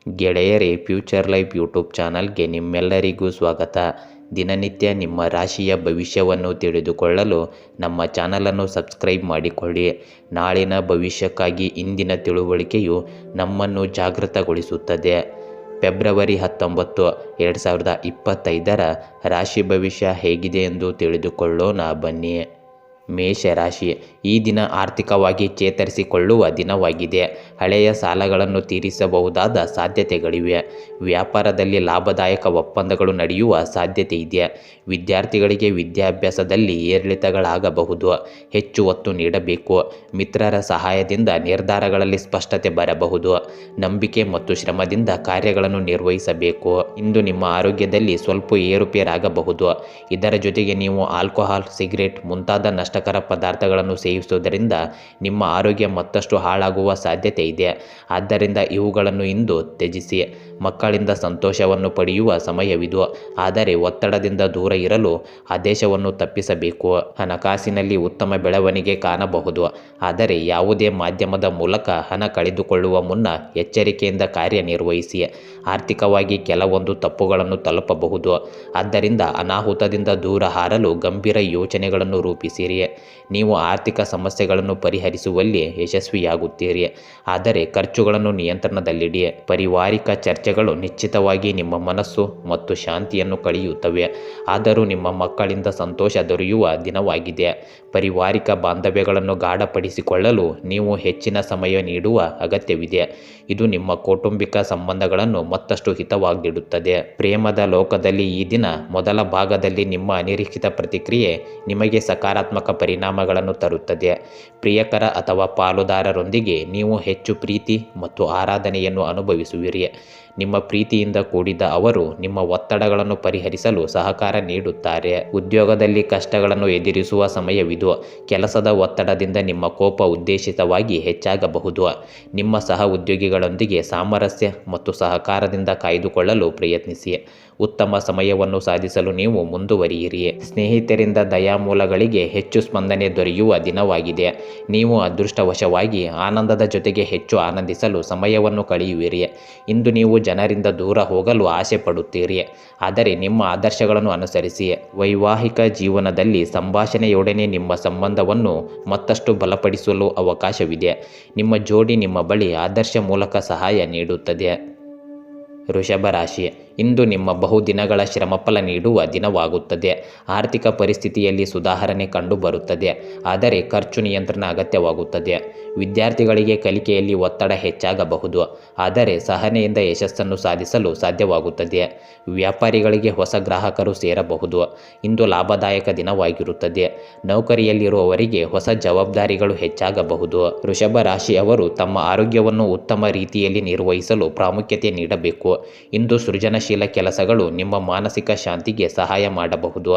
ಗೆಳೆಯರೇ, future life YouTube ಚಾನಲ್ಗೆ ನಿಮ್ಮೆಲ್ಲರಿಗೂ ಸ್ವಾಗತ. ದಿನನಿತ್ಯ ನಿಮ್ಮ ರಾಶಿಯ ಭವಿಷ್ಯವನ್ನು ತಿಳಿದುಕೊಳ್ಳಲು ನಮ್ಮ ಚಾನಲನ್ನು ಸಬ್ಸ್ಕ್ರೈಬ್ ಮಾಡಿಕೊಳ್ಳಿ. ನಾಳಿನ ಭವಿಷ್ಯಕ್ಕಾಗಿ ಇಂದಿನ ತಿಳುವಳಿಕೆಯು ನಮ್ಮನ್ನು ಜಾಗೃತಗೊಳಿಸುತ್ತದೆ. ಫೆಬ್ರವರಿ 19, 2025 ರಾಶಿ ಭವಿಷ್ಯ ಹೇಗಿದೆ ಎಂದು ತಿಳಿದುಕೊಳ್ಳೋಣ ಬನ್ನಿ. ಮೇಷರಾಶಿ. ಈ ದಿನ ಆರ್ಥಿಕವಾಗಿ ಚೇತರಿಸಿಕೊಳ್ಳುವ ದಿನವಾಗಿದೆ. ಹಳೆಯ ಸಾಲಗಳನ್ನು ತೀರಿಸಬಹುದಾದ ಸಾಧ್ಯತೆಗಳಿವೆ. ವ್ಯಾಪಾರದಲ್ಲಿ ಲಾಭದಾಯಕ ಒಪ್ಪಂದಗಳು ನಡೆಯುವ ಸಾಧ್ಯತೆ ಇದೆ. ವಿದ್ಯಾರ್ಥಿಗಳಿಗೆ ವಿದ್ಯಾಭ್ಯಾಸದಲ್ಲಿ ಏರಿಳಿತಗಳಾಗಬಹುದು. ಹೆಚ್ಚು ಒತ್ತು ನೀಡಬೇಕು. ಮಿತ್ರರ ಸಹಾಯದಿಂದ ನಿರ್ಧಾರಗಳಲ್ಲಿ ಸ್ಪಷ್ಟತೆ ಬರಬಹುದು. ನಂಬಿಕೆ ಮತ್ತು ಶ್ರಮದಿಂದ ಕಾರ್ಯಗಳನ್ನು ನಿರ್ವಹಿಸಬೇಕು. ಇಂದು ನಿಮ್ಮ ಆರೋಗ್ಯದಲ್ಲಿ ಸ್ವಲ್ಪ ಏರುಪೇರಾಗಬಹುದು. ಇದರ ಜೊತೆಗೆ ನೀವು ಆಲ್ಕೋಹಾಲ್, ಸಿಗರೇಟ್ ಮುಂತಾದ ನಷ್ಟಕರ ಪದಾರ್ಥಗಳನ್ನು ಸೇವಿಸುವುದರಿಂದ ನಿಮ್ಮ ಆರೋಗ್ಯ ಮತ್ತಷ್ಟು ಹಾಳಾಗುವ ಸಾಧ್ಯತೆ ಇದೆ. ಆದ್ದರಿಂದ ಇವುಗಳನ್ನು ಇಂದು ತ್ಯಜಿಸಿ. ಮಕ್ಕಳಿಂದ ಸಂತೋಷವನ್ನು ಪಡೆಯುವ ಸಮಯವಿದು. ಆದರೆ ಒತ್ತಡದಿಂದ ದೂರ ಇರಲು ಆದೇಶವನ್ನು ತಪ್ಪಿಸಬೇಕು. ಹಣಕಾಸಿನಲ್ಲಿ ಉತ್ತಮ ಬೆಳವಣಿಗೆ ಕಾಣಬಹುದು. ಆದರೆ ಯಾವುದೇ ಮಾಧ್ಯಮದ ಮೂಲಕ ಹಣ ಕಳೆದುಕೊಳ್ಳುವ ಮುನ್ನ ಎಚ್ಚರಿಕೆಯಿಂದ ಕಾರ್ಯನಿರ್ವಹಿಸಿ. ಆರ್ಥಿಕವಾಗಿ ಕೆಲವೊಂದು ತಪ್ಪುಗಳನ್ನು ತಲುಪಬಹುದು. ಆದ್ದರಿಂದ ಅನಾಹುತದಿಂದ ದೂರ ಹಾರಲು ಗಂಭೀರ ಯೋಚನೆಗಳನ್ನು ರೂಪಿಸಿರಿ. ನೀವು ಆರ್ಥಿಕ ಸಮಸ್ಯೆಗಳನ್ನು ಪರಿಹರಿಸುವಲ್ಲಿ ಯಶಸ್ವಿಯಾಗುತ್ತೀರಿ. ಆದರೆ ಖರ್ಚುಗಳನ್ನು ನಿಯಂತ್ರಣದಲ್ಲಿಡಿ. ಪಾರಿವಾರಿಕ ಚರ್ಚೆಗಳು ನಿಶ್ಚಿತವಾಗಿ ನಿಮ್ಮ ಮನಸ್ಸು ಮತ್ತು ಶಾಂತಿಯನ್ನು ಕಳೆಯುತ್ತವೆ. ಆದರೂ ನಿಮ್ಮ ಮಕ್ಕಳಿಂದ ಸಂತೋಷ ದೊರೆಯುವ ದಿನವಾಗಿದೆ. ಪಾರಿವಾರಿಕ ಬಾಂಧವ್ಯಗಳನ್ನು ಗಾಢಪಡಿಸಿಕೊಳ್ಳಲು ನೀವು ಹೆಚ್ಚಿನ ಸಮಯ ನೀಡುವ ಅಗತ್ಯವಿದೆ. ಇದು ನಿಮ್ಮ ಕೌಟುಂಬಿಕ ಸಂಬಂಧಗಳನ್ನು ಮತ್ತಷ್ಟು ಹಿತವಾಗಿಡುತ್ತದೆ. ಪ್ರೇಮದ ಲೋಕದಲ್ಲಿ ಈ ದಿನ ಮೊದಲ ಭಾಗದಲ್ಲಿ ನಿಮ್ಮ ಅನಿರೀಕ್ಷಿತ ಪ್ರತಿಕ್ರಿಯೆ ನಿಮಗೆ ಸಕಾರಾತ್ಮಕ ಪರಿಣಾಮಗಳನ್ನು ತರುತ್ತದೆ. ಪ್ರಿಯಕರ ಅಥವಾ ಪಾಲುದಾರರೊಂದಿಗೆ ನೀವು ಹೆಚ್ಚು ಪ್ರೀತಿ ಮತ್ತು ಆರಾಧನೆಯನ್ನು ಅನುಭವಿಸುವಿರಿ. ನಿಮ್ಮ ಪ್ರೀತಿಯಿಂದ ಕೂಡಿದ ಅವರು ನಿಮ್ಮ ಒತ್ತಡಗಳನ್ನು ಪರಿಹರಿಸಲು ಸಹಕಾರ ನೀಡುತ್ತಾರೆ. ಉದ್ಯೋಗದಲ್ಲಿ ಕಷ್ಟಗಳನ್ನು ಎದುರಿಸುವ ಸಮಯವಿದು. ಕೆಲಸದ ಒತ್ತಡದಿಂದ ನಿಮ್ಮ ಕೋಪ ಉದ್ದೇಶಿತವಾಗಿ ಹೆಚ್ಚಾಗಬಹುದು. ನಿಮ್ಮ ಸಹ ಉದ್ಯೋಗಿಗಳೊಂದಿಗೆ ಸಾಮರಸ್ಯ ಮತ್ತು ಸಹಕಾರದಿಂದ ಕಾಯ್ದುಕೊಳ್ಳಲು ಪ್ರಯತ್ನಿಸಿ. ಉತ್ತಮ ಸಮಯವನ್ನು ಸಾಧಿಸಲು ನೀವು ಮುಂದುವರಿಯಿರಿ. ಸ್ನೇಹಿತರಿಂದ ದಯಾಮೂಲಗಳಿಗೆ ಹೆಚ್ಚು ಸ್ಪಂದನೆ ದೊರೆಯುವ ದಿನವಾಗಿದೆ. ನೀವು ಅದೃಷ್ಟವಶವಾಗಿ ಆನಂದದ ಜೊತೆಗೆ ಹೆಚ್ಚು ಆನಂದಿಸಲು ಸಮಯವನ್ನು ಕಳೆಯುವಿರಿ. ಇಂದು ನೀವು ಜನರಿಂದ ದೂರ ಹೋಗಲು ಆಸೆ ಪಡುತ್ತೀರಿ. ಆದರೆ ನಿಮ್ಮ ಆದರ್ಶಗಳನ್ನು ಅನುಸರಿಸಿ. ವೈವಾಹಿಕ ಜೀವನದಲ್ಲಿ ಸಂಭಾಷಣೆಯೊಡನೆ ನಿಮ್ಮ ಸಂಬಂಧವನ್ನು ಮತ್ತಷ್ಟು ಬಲಪಡಿಸಲು ಅವಕಾಶವಿದೆ. ನಿಮ್ಮ ಜೋಡಿ ನಿಮ್ಮ ಬಳಿ ಆದರ್ಶ ಮೂಲಕ ಸಹಾಯ ನೀಡುತ್ತದೆ. ವೃಷಭ ರಾಶಿ. ಇಂದು ನಿಮ್ಮ ಬಹುದಿನಗಳ ಶ್ರಮಫಲ ನೀಡುವ ದಿನವಾಗುತ್ತದೆ. ಆರ್ಥಿಕ ಪರಿಸ್ಥಿತಿಯಲ್ಲಿ ಸುಧಾರಣೆ ಕಂಡುಬರುತ್ತದೆ. ಆದರೆ ಖರ್ಚು ನಿಯಂತ್ರಣ ಅಗತ್ಯವಾಗುತ್ತದೆ. ವಿದ್ಯಾರ್ಥಿಗಳಿಗೆ ಕಲಿಕೆಯಲ್ಲಿ ಒತ್ತಡ ಹೆಚ್ಚಾಗಬಹುದು. ಆದರೆ ಸಹನೆಯಿಂದ ಯಶಸ್ಸನ್ನು ಸಾಧಿಸಲು ಸಾಧ್ಯವಾಗುತ್ತದೆ. ವ್ಯಾಪಾರಿಗಳಿಗೆ ಹೊಸ ಗ್ರಾಹಕರು ಸೇರಬಹುದು. ಇಂದು ಲಾಭದಾಯಕ ದಿನವಾಗಿರುತ್ತದೆ. ನೌಕರಿಯಲ್ಲಿರುವವರಿಗೆ ಹೊಸ ಜವಾಬ್ದಾರಿಗಳು ಹೆಚ್ಚಾಗಬಹುದು. ವೃಷಭ ರಾಶಿಯವರು ತಮ್ಮ ಆರೋಗ್ಯವನ್ನು ಉತ್ತಮ ರೀತಿಯಲ್ಲಿ ನಿರ್ವಹಿಸಲು ಪ್ರಾಮುಖ್ಯತೆ ನೀಡಬೇಕು. ಇಂದು ಸೃಜನಶೀಲ ಕೆಲಸಗಳು ನಿಮ್ಮ ಮಾನಸಿಕ ಶಾಂತಿಗೆ ಸಹಾಯ ಮಾಡಬಹುದು.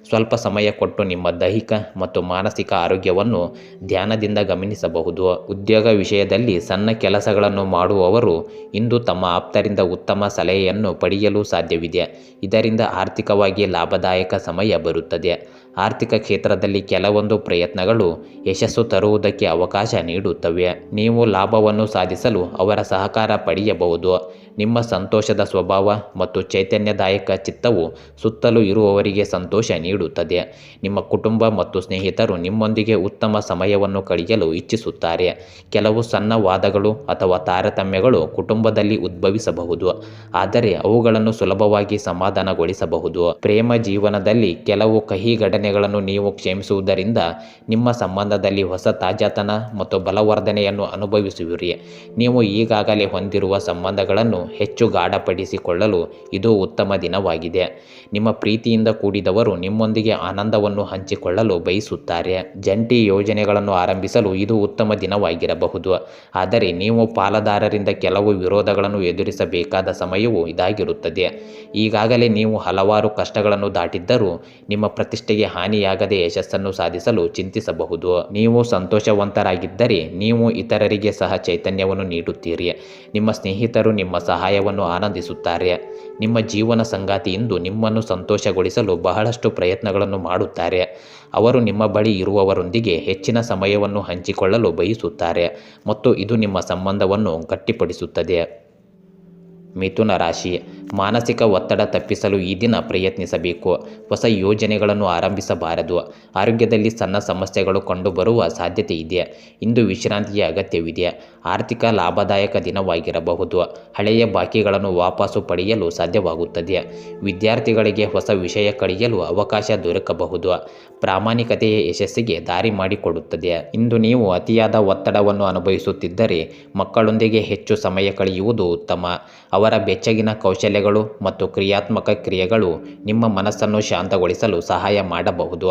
ಸ್ವಲ್ಪ ಸಮಯ ಕೊಟ್ಟು ನಿಮ್ಮ ದೈಹಿಕ ಮತ್ತು ಮಾನಸಿಕ ಆರೋಗ್ಯವನ್ನು ಧ್ಯಾನದಿಂದ ಗಮನಿಸಬಹುದು. ಉದ್ಯೋಗ ವಿಷಯದಲ್ಲಿ ಸಣ್ಣ ಕೆಲಸಗಳನ್ನು ಮಾಡುವವರು ಇಂದು ತಮ್ಮ ಆಪ್ತರಿಂದ ಉತ್ತಮ ಸಲಹೆಯನ್ನು ಪಡೆಯಲು ಸಾಧ್ಯವಿದೆ. ಇದರಿಂದ ಆರ್ಥಿಕವಾಗಿ ಲಾಭದಾಯಕ ಸಮಯ ಬರುತ್ತದೆ. ಆರ್ಥಿಕ ಕ್ಷೇತ್ರದಲ್ಲಿ ಕೆಲವೊಂದು ಪ್ರಯತ್ನಗಳು ಯಶಸ್ಸು ತರುವುದಕ್ಕೆ ಅವಕಾಶ ನೀಡುತ್ತವೆ. ನೀವು ಲಾಭವನ್ನು ಸಾಧಿಸಲು ಅವರ ಸಹಕಾರ ಪಡೆಯಬಹುದು. ನಿಮ್ಮ ಸಂತೋಷದ ಸ್ವಭಾವ ಮತ್ತು ಚೈತನ್ಯದಾಯಕ ಚಿತ್ತವು ಸುತ್ತಲೂ ಇರುವವರಿಗೆ ಸಂತೋಷ ನೀಡುತ್ತದೆ. ನಿಮ್ಮ ಕುಟುಂಬ ಮತ್ತು ಸ್ನೇಹಿತರು ನಿಮ್ಮೊಂದಿಗೆ ಉತ್ತಮ ಸಮಯವನ್ನು ಕಳೆಯಲು ಇಚ್ಛಿಸುತ್ತಾರೆ. ಕೆಲವು ಸಣ್ಣ ವಾದಗಳು ಅಥವಾ ತಾರತಮ್ಯಗಳು ಕುಟುಂಬದಲ್ಲಿ ಉದ್ಭವಿಸಬಹುದು. ಆದರೆ ಅವುಗಳನ್ನು ಸುಲಭವಾಗಿ ಸಮಾಧಾನಗೊಳಿಸಬಹುದು. ಪ್ರೇಮ ಜೀವನದಲ್ಲಿ ಕೆಲವು ಕಹಿ ಘಟನೆಗಳನ್ನು ನೀವು ಕ್ಷಮಿಸುವುದರಿಂದ ನಿಮ್ಮ ಸಂಬಂಧದಲ್ಲಿ ಹೊಸ ತಾಜಾತನ ಮತ್ತು ಬಲವರ್ಧನೆಯನ್ನು ಅನುಭವಿಸುವಿರಿ. ನೀವು ಈಗಾಗಲೇ ಹೊಂದಿರುವ ಸಂಬಂಧಗಳನ್ನು ಹೆಚ್ಚು ಗಾಢಪಡಿಸಿಕೊಳ್ಳಲು ಇದು ಉತ್ತಮ ದಿನವಾಗಿದೆ. ನಿಮ್ಮ ಪ್ರೀತಿಯಿಂದ ಕೂಡಿದವರು ನಿಮ್ಮೊಂದಿಗೆ ಆನಂದವನ್ನು ಹಂಚಿಕೊಳ್ಳಲು ಬಯಸುತ್ತಾರೆ. ಜಂಟಿ ಯೋಜನೆಗಳನ್ನು ಆರಂಭಿಸಲು ಇದು ಉತ್ತಮ ದಿನವಾಗಿರಬಹುದು. ಆದರೆ ನೀವು ಪಾಲುದಾರರಿಂದ ಕೆಲವು ವಿರೋಧಗಳನ್ನು ಎದುರಿಸಬೇಕಾದ ಸಮಯವು ಇದಾಗಿರುತ್ತದೆ. ಈಗಾಗಲೇ ನೀವು ಹಲವಾರು ಕಷ್ಟಗಳನ್ನು ದಾಟಿದ್ದರೂ ನಿಮ್ಮ ಪ್ರತಿಷ್ಠೆಗೆ ಹಾನಿಯಾಗದೆ ಯಶಸ್ಸನ್ನು ಸಾಧಿಸಲು ಚಿಂತಿಸಬಹುದು. ನೀವು ಸಂತೋಷವಂತರಾಗಿದ್ದರೆ ನೀವು ಇತರರಿಗೆ ಸಹ ಚೈತನ್ಯವನ್ನು ನೀಡುತ್ತೀರಿ. ನಿಮ್ಮ ಸ್ನೇಹಿತರು ನಿಮ್ಮ ಸಹಾಯವನ್ನು ಆನಂದಿಸುತ್ತಾರೆ. ನಿಮ್ಮ ಜೀವನ ಸಂಗಾತಿ ಇಂದು ನಿಮ್ಮನ್ನು ಸಂತೋಷಗೊಳಿಸಲು ಬಹಳಷ್ಟು ಪ್ರಯತ್ನಗಳನ್ನು ಮಾಡುತ್ತಾರೆ. ಅವರು ನಿಮ್ಮ ಬಳಿ ಇರುವವರೊಂದಿಗೆ ಹೆಚ್ಚಿನ ಸಮಯವನ್ನು ಹಂಚಿಕೊಳ್ಳಲು ಬಯಸುತ್ತಾರೆ ಮತ್ತು ಇದು ನಿಮ್ಮ ಸಂಬಂಧವನ್ನು ಗಟ್ಟಿಪಡಿಸುತ್ತದೆ. ಮಿಥುನ ರಾಶಿ, ಮಾನಸಿಕ ಒತ್ತಡ ತಪ್ಪಿಸಲು ಈ ದಿನ ಪ್ರಯತ್ನಿಸಬೇಕು. ಹೊಸ ಯೋಜನೆಗಳನ್ನು ಆರಂಭಿಸಬಾರದು. ಆರೋಗ್ಯದಲ್ಲಿ ಸಣ್ಣ ಸಮಸ್ಯೆಗಳು ಕಂಡುಬರುವ ಸಾಧ್ಯತೆ ಇದೆ. ಇಂದು ವಿಶ್ರಾಂತಿಯ ಅಗತ್ಯವಿದೆ. ಆರ್ಥಿಕ ಲಾಭದಾಯಕ ದಿನವಾಗಿರಬಹುದು. ಹಳೆಯ ಬಾಕಿಗಳನ್ನು ವಾಪಸ್ಸು ಪಡೆಯಲು ಸಾಧ್ಯವಾಗುತ್ತದೆ. ವಿದ್ಯಾರ್ಥಿಗಳಿಗೆ ಹೊಸ ವಿಷಯ ಕಲಿಯಲು ಅವಕಾಶ ದೊರಕಬಹುದು. ಪ್ರಾಮಾಣಿಕತೆಯ ಯಶಸ್ಸಿಗೆ ದಾರಿ ಮಾಡಿಕೊಡುತ್ತದೆ. ಇಂದು ನೀವು ಅತಿಯಾದ ಒತ್ತಡವನ್ನು ಅನುಭವಿಸುತ್ತಿದ್ದರೆ ಮಕ್ಕಳೊಂದಿಗೆ ಹೆಚ್ಚು ಸಮಯ ಕಳೆಯುವುದು ಉತ್ತಮ. ಅವರ ಬೆಚ್ಚಗಿನ ಕೌಶಲ್ಯಗಳು ಮತ್ತು ಕ್ರಿಯಾತ್ಮಕ ಕ್ರಿಯೆಗಳು ನಿಮ್ಮ ಮನಸ್ಸನ್ನು ಶಾಂತಗೊಳಿಸಲು ಸಹಾಯ ಮಾಡಬಹುದು.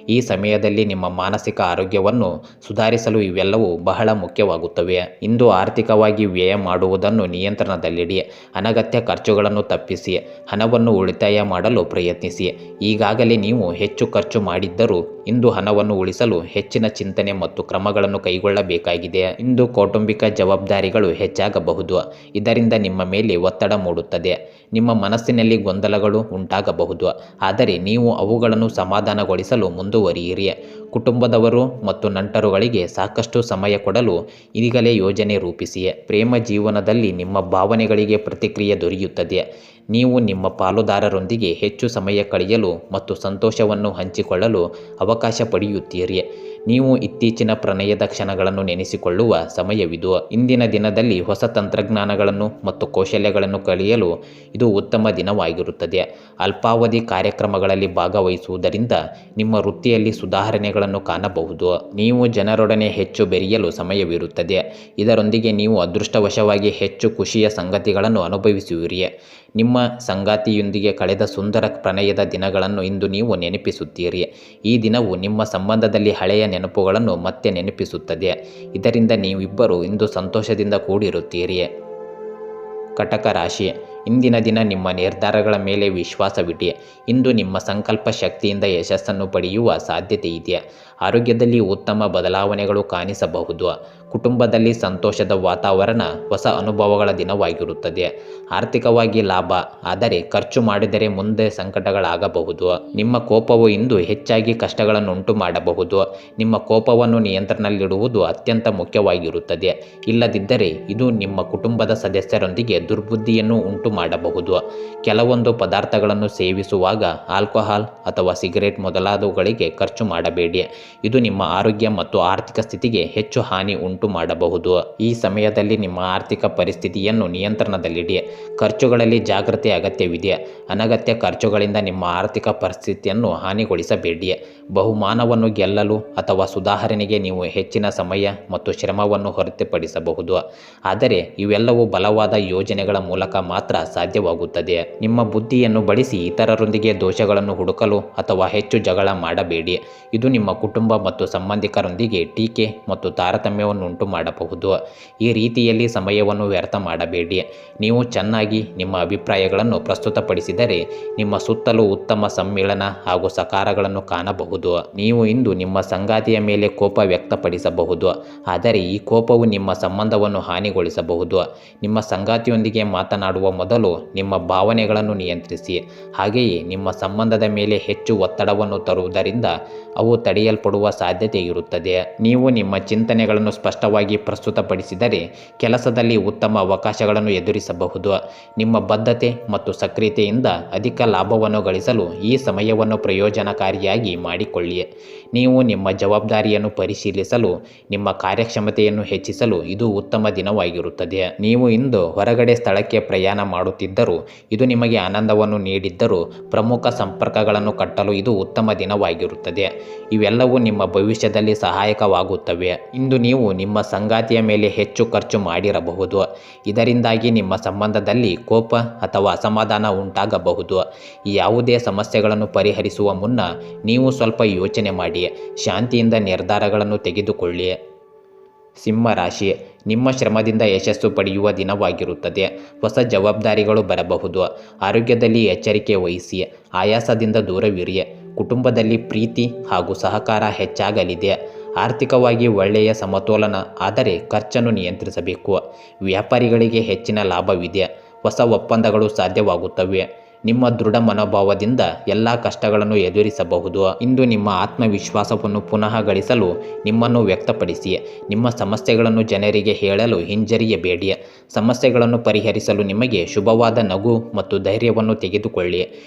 ಈ ಸಮಯದಲ್ಲಿ ನಿಮ್ಮ ಮಾನಸಿಕ ಆರೋಗ್ಯವನ್ನು ಸುಧಾರಿಸಲು ಇವೆಲ್ಲವೂ ಬಹಳ ಮುಖ್ಯವಾಗುತ್ತವೆ. ಇಂದು ಆರ್ಥಿಕವಾಗಿ ವ್ಯಯ ಮಾಡುವುದನ್ನು ನಿಯಂತ್ರಣದಲ್ಲಿಡಿ. ಅನಗತ್ಯ ಖರ್ಚುಗಳನ್ನು ತಪ್ಪಿಸಿ ಹಣವನ್ನು ಉಳಿತಾಯ ಮಾಡಲು ಪ್ರಯತ್ನಿಸಿ. ಈಗಾಗಲೇ ನೀವು ಹೆಚ್ಚು ಖರ್ಚು ಮಾಡಿದ್ದರೂ ಇಂದು ಹಣವನ್ನು ಉಳಿಸಲು ಹೆಚ್ಚಿನ ಚಿಂತನೆ ಮತ್ತು ಕ್ರಮಗಳನ್ನು ಕೈಗೊಳ್ಳಬೇಕಾಗಿದೆ. ಇಂದು ಕೌಟುಂಬಿಕ ಜವಾಬ್ದಾರಿಗಳು ಹೆಚ್ಚಾಗಬಹುದು. ಇದರಿಂದ ನಿಮ್ಮ ಮೇಲೆ ಒತ್ತಡ ಮೂಡುತ್ತದೆ. ನಿಮ್ಮ ಮನಸ್ಸಿನಲ್ಲಿ ಗೊಂದಲಗಳು ಉಂಟಾಗಬಹುದು. ಆದರೆ ನೀವು ಅವುಗಳನ್ನು ಸಮಾಧಾನಗೊಳಿಸಲು ಮುಂದುವರಿಯಿರಿ. ಕುಟುಂಬದವರು ಮತ್ತು ನಂಟರುಗಳಿಗೆ ಸಾಕಷ್ಟು ಸಮಯ ಕೊಡಲು ಈಗಲೇ ಯೋಜನೆ ರೂಪಿಸಿ. ಪ್ರೇಮ ಜೀವನದಲ್ಲಿ ನಿಮ್ಮ ಭಾವನೆಗಳಿಗೆ ಪ್ರತಿಕ್ರಿಯೆ ದೊರೆಯುತ್ತದೆ. ನೀವು ನಿಮ್ಮ ಪಾಲುದಾರರೊಂದಿಗೆ ಹೆಚ್ಚು ಸಮಯ ಕಳೆಯಲು ಮತ್ತು ಸಂತೋಷವನ್ನು ಹಂಚಿಕೊಳ್ಳಲು ಅವಕಾಶ ಪಡೆಯುತ್ತೀರಿ. ನೀವು ಇತ್ತೀಚಿನ ಪ್ರಣಯದ ಕ್ಷಣಗಳನ್ನು ನೆನೆಸಿಕೊಳ್ಳುವ ಸಮಯವಿದು. ಇಂದಿನ ದಿನದಲ್ಲಿ ಹೊಸ ತಂತ್ರಜ್ಞಾನಗಳನ್ನು ಮತ್ತು ಕೌಶಲ್ಯಗಳನ್ನು ಕಲಿಯಲು ಇದು ಉತ್ತಮ ದಿನವಾಗಿರುತ್ತದೆ. ಅಲ್ಪಾವಧಿ ಕಾರ್ಯಕ್ರಮಗಳಲ್ಲಿ ಭಾಗವಹಿಸುವುದರಿಂದ ನಿಮ್ಮ ವೃತ್ತಿಯಲ್ಲಿ ಸುಧಾರಣೆಗಳನ್ನು ಕಾಣಬಹುದು. ನೀವು ಜನರೊಡನೆ ಹೆಚ್ಚು ಬೆರೆಯಲು ಸಮಯವಿರುತ್ತದೆ. ಇದರೊಂದಿಗೆ ನೀವು ಅದೃಷ್ಟವಶವಾಗಿ ಹೆಚ್ಚು ಖುಷಿಯ ಸಂಗತಿಗಳನ್ನು ಅನುಭವಿಸುವಿರಿ. ನಿಮ್ಮ ಸಂಗಾತಿಯೊಂದಿಗೆ ಕಳೆದ ಸುಂದರ ಪ್ರಣಯದ ದಿನಗಳನ್ನು ಇಂದು ನೀವು ನೆನಪಿಸುತ್ತೀರಿ. ಈ ದಿನವು ನಿಮ್ಮ ಸಂಬಂಧದಲ್ಲಿ ಹಳೆಯ ನೆನಪುಗಳನ್ನು ಮತ್ತೆ ನೆನಪಿಸುತ್ತದೆ. ಇದರಿಂದ ನೀವಿಬ್ಬರು ಇಂದು ಸಂತೋಷದಿಂದ ಕೂಡಿರುತ್ತೀರಿ. ಕಟಕ ರಾಶಿ, ಇಂದಿನ ದಿನ ನಿಮ್ಮ ನಿರ್ಧಾರಗಳ ಮೇಲೆ ವಿಶ್ವಾಸವಿಡಿ. ಇಂದು ನಿಮ್ಮ ಸಂಕಲ್ಪ ಶಕ್ತಿಯಿಂದ ಯಶಸ್ಸನ್ನು ಪಡೆಯುವ ಸಾಧ್ಯತೆ ಇದೆ. ಆರೋಗ್ಯದಲ್ಲಿ ಉತ್ತಮ ಬದಲಾವಣೆಗಳು ಕಾಣಿಸಬಹುದು. ಕುಟುಂಬದಲ್ಲಿ ಸಂತೋಷದ ವಾತಾವರಣ, ಹೊಸ ಅನುಭವಗಳ ದಿನವಾಗಿರುತ್ತದೆ. ಆರ್ಥಿಕವಾಗಿ ಲಾಭ, ಆದರೆ ಖರ್ಚು ಮಾಡಿದರೆ ಮುಂದೆ ಸಂಕಟಗಳಾಗಬಹುದು. ನಿಮ್ಮ ಕೋಪವು ಇಂದು ಹೆಚ್ಚಾಗಿ ಕಷ್ಟಗಳನ್ನು ಉಂಟು ಮಾಡಬಹುದು. ನಿಮ್ಮ ಕೋಪವನ್ನು ನಿಯಂತ್ರಣದಲ್ಲಿಡುವುದು ಅತ್ಯಂತ ಮುಖ್ಯವಾಗಿರುತ್ತದೆ. ಇಲ್ಲದಿದ್ದರೆ ಇದು ನಿಮ್ಮ ಕುಟುಂಬದ ಸದಸ್ಯರೊಂದಿಗೆ ದುರ್ಬುದ್ಧಿಯನ್ನು ಉಂಟು ಮಾಡಬಹುದು. ಕೆಲವೊಂದು ಪದಾರ್ಥಗಳನ್ನು ಸೇವಿಸುವಾಗ ಆಲ್ಕೋಹಾಲ್ ಅಥವಾ ಸಿಗರೇಟ್ ಮೊದಲಾದವುಗಳಿಗೆ ಖರ್ಚು ಮಾಡಬೇಡಿ. ಇದು ನಿಮ್ಮ ಆರೋಗ್ಯ ಮತ್ತು ಆರ್ಥಿಕ ಸ್ಥಿತಿಗೆ ಹೆಚ್ಚು ಹಾನಿ ಉಂಟು ಮಾಡಬಹುದು. ಈ ಸಮಯದಲ್ಲಿ ನಿಮ್ಮ ಆರ್ಥಿಕ ಪರಿಸ್ಥಿತಿಯನ್ನು ನಿಯಂತ್ರಣದಲ್ಲಿಡಿ. ಖರ್ಚುಗಳಲ್ಲಿ ಜಾಗೃತಿ ಅಗತ್ಯವಿದೆ. ಅನಗತ್ಯ ಖರ್ಚುಗಳಿಂದ ನಿಮ್ಮ ಆರ್ಥಿಕ ಪರಿಸ್ಥಿತಿಯನ್ನು ಹಾನಿಗೊಳಿಸಬೇಡಿ. ಬಹುಮಾನವನ್ನು ಗೆಲ್ಲಲು ಅಥವಾ ಸುಧಾರಣೆಗೆ ನೀವು ಹೆಚ್ಚಿನ ಸಮಯ ಮತ್ತು ಶ್ರಮವನ್ನು ಹೊರತುಪಡಿಸಬಹುದು. ಆದರೆ ಇವೆಲ್ಲವೂ ಬಲವಾದ ಯೋಜನೆಗಳ ಮೂಲಕ ಮಾತ್ರ ಸಾಧ್ಯವಾಗುತ್ತದೆ. ನಿಮ್ಮ ಬುದ್ಧಿಯನ್ನು ಬಳಸಿ ಇತರರೊಂದಿಗೆ ದೋಷಗಳನ್ನು ಹುಡುಕಲು ಅಥವಾ ಹೆಚ್ಚು ಜಗಳ ಮಾಡಬೇಡಿ. ಇದು ನಿಮ್ಮ ಕುಟುಂಬ ಮತ್ತು ಸಂಬಂಧಿಕರೊಂದಿಗೆ ಟೀಕೆ ಮತ್ತು ತಾರತಮ್ಯವನ್ನು ಉಂಟು ಮಾಡಬಹುದು. ಈ ರೀತಿಯಲ್ಲಿ ಸಮಯವನ್ನು ವ್ಯರ್ಥ ಮಾಡಬೇಡಿ. ನೀವು ಚೆನ್ನಾಗಿ ನಿಮ್ಮ ಅಭಿಪ್ರಾಯಗಳನ್ನು ಪ್ರಸ್ತುತಪಡಿಸಿದರೆ ನಿಮ್ಮ ಸುತ್ತಲೂ ಉತ್ತಮ ಸಮ್ಮಿಳನ ಹಾಗೂ ಸಕಾರಗಳನ್ನು ಕಾಣಬಹುದು. ನೀವು ಇಂದು ನಿಮ್ಮ ಸಂಗಾತಿಯ ಮೇಲೆ ಕೋಪ ವ್ಯಕ್ತಪಡಿಸಬಹುದು, ಆದರೆ ಈ ಕೋಪವು ನಿಮ್ಮ ಸಂಬಂಧವನ್ನು ಹಾನಿಗೊಳಿಸಬಹುದು. ನಿಮ್ಮ ಸಂಗಾತಿಯೊಂದಿಗೆ ಮಾತನಾಡುವ ಮೊದಲು ನಿಮ್ಮ ಭಾವನೆಗಳನ್ನು ನಿಯಂತ್ರಿಸಿ. ಹಾಗೆಯೇ ನಿಮ್ಮ ಸಂಬಂಧದ ಮೇಲೆ ಹೆಚ್ಚು ಒತ್ತಡವನ್ನು ತರುವುದರಿಂದ ಅವು ತಡೆಯಲ್ಪಡುವ ಸಾಧ್ಯತೆ ಇರುತ್ತದೆ. ನೀವು ನಿಮ್ಮ ಚಿಂತನೆಗಳನ್ನು ಸ್ಪಷ್ಟವಾಗಿ ಪ್ರಸ್ತುತಪಡಿಸಿದರೆ ಕೆಲಸದಲ್ಲಿ ಉತ್ತಮ ಅವಕಾಶಗಳನ್ನು ಎದುರಿಸಬಹುದು. ನಿಮ್ಮ ಬದ್ಧತೆ ಮತ್ತು ಸಕ್ರಿಯತೆಯಿಂದ ಅಧಿಕ ಲಾಭವನ್ನು ಗಳಿಸಲು ಈ ಸಮಯವನ್ನು ಪ್ರಯೋಜನಕಾರಿಯಾಗಿ ಮಾಡಿಕೊಳ್ಳಿ. ನೀವು ನಿಮ್ಮ ಜವಾಬ್ದಾರಿಯನ್ನು ಪರಿಶೀಲಿಸಲು, ನಿಮ್ಮ ಕಾರ್ಯಕ್ಷಮತೆಯನ್ನು ಹೆಚ್ಚಿಸಲು ಇದು ಉತ್ತಮ ದಿನವಾಗಿರುತ್ತದೆ. ನೀವು ಇಂದು ಹೊರಗಡೆ ಸ್ಥಳಕ್ಕೆ ಪ್ರಯಾಣ ಮಾಡುತ್ತಿದ್ದರೂ, ಇದು ನಿಮಗೆ ಆನಂದವನ್ನು ನೀಡಿದ್ದರೂ, ಪ್ರಮುಖ ಸಂಪರ್ಕಗಳನ್ನು ಕಟ್ಟಲು ಇದು ಉತ್ತಮ ದಿನವಾಗಿರುತ್ತದೆ. ಇವೆಲ್ಲವೂ ನಿಮ್ಮ ಭವಿಷ್ಯದಲ್ಲಿ ಸಹಾಯಕವಾಗುತ್ತವೆ. ಇಂದು ನೀವು ನಿಮ್ಮ ಸಂಗಾತಿಯ ಮೇಲೆ ಹೆಚ್ಚು ಖರ್ಚು ಮಾಡಿರಬಹುದು. ಇದರಿಂದಾಗಿ ನಿಮ್ಮ ಸಂಬಂಧದಲ್ಲಿ ಕೋಪ ಅಥವಾ ಅಸಮಾಧಾನ ಉಂಟಾಗಬಹುದು. ಯಾವುದೇ ಸಮಸ್ಯೆಗಳನ್ನು ಪರಿಹರಿಸುವ ಮುನ್ನ ನೀವು ಸ್ವಲ್ಪ ಯೋಚನೆ ಮಾಡಿ, ಶಾಂತಿಯಿಂದ ನಿರ್ಧಾರಗಳನ್ನು ತೆಗೆದುಕೊಳ್ಳಿ. ಸಿಂಹ ರಾಶಿ, ನಿಮ್ಮ ಶ್ರಮದಿಂದ ಯಶಸ್ಸು ಪಡೆಯುವ ದಿನವಾಗಿರುತ್ತದೆ. ಹೊಸ ಜವಾಬ್ದಾರಿಗಳು ಬರಬಹುದು. ಆರೋಗ್ಯದಲ್ಲಿ ಎಚ್ಚರಿಕೆ ವಹಿಸಿ. ಆಯಾಸದಿಂದ ದೂರವಿರಿ. ಕುಟುಂಬದಲ್ಲಿ ಪ್ರೀತಿ ಹಾಗೂ ಸಹಕಾರ ಹೆಚ್ಚಾಗಲಿದೆ. ಆರ್ಥಿಕವಾಗಿ ಒಳ್ಳೆಯ ಸಮತೋಲನ, ಆದರೆ ಖರ್ಚನ್ನು ನಿಯಂತ್ರಿಸಬೇಕು. ವ್ಯಾಪಾರಿಗಳಿಗೆ ಹೆಚ್ಚಿನ ಲಾಭವಿದೆ. ಹೊಸ ಒಪ್ಪಂದಗಳು ಸಾಧ್ಯವಾಗುತ್ತವೆ. ನಿಮ್ಮ ದೃಢ ಮನೋಭಾವದಿಂದ ಎಲ್ಲ ಕಷ್ಟಗಳನ್ನು ಎದುರಿಸಬಹುದು. ಇಂದು ನಿಮ್ಮ ಆತ್ಮವಿಶ್ವಾಸವನ್ನು ಪುನಃ ಗಳಿಸಲು ನಿಮ್ಮನ್ನು ವ್ಯಕ್ತಪಡಿಸಿ. ನಿಮ್ಮ ಸಮಸ್ಯೆಗಳನ್ನು ಜನರಿಗೆ ಹೇಳಲು ಹಿಂಜರಿಯಬೇಡಿ. ಸಮಸ್ಯೆಗಳನ್ನು ಪರಿಹರಿಸಲು ನಿಮಗೆ ಶುಭವಾದ ನಗು ಮತ್ತು ಧೈರ್ಯವನ್ನು ತೆಗೆದುಕೊಳ್ಳಿ.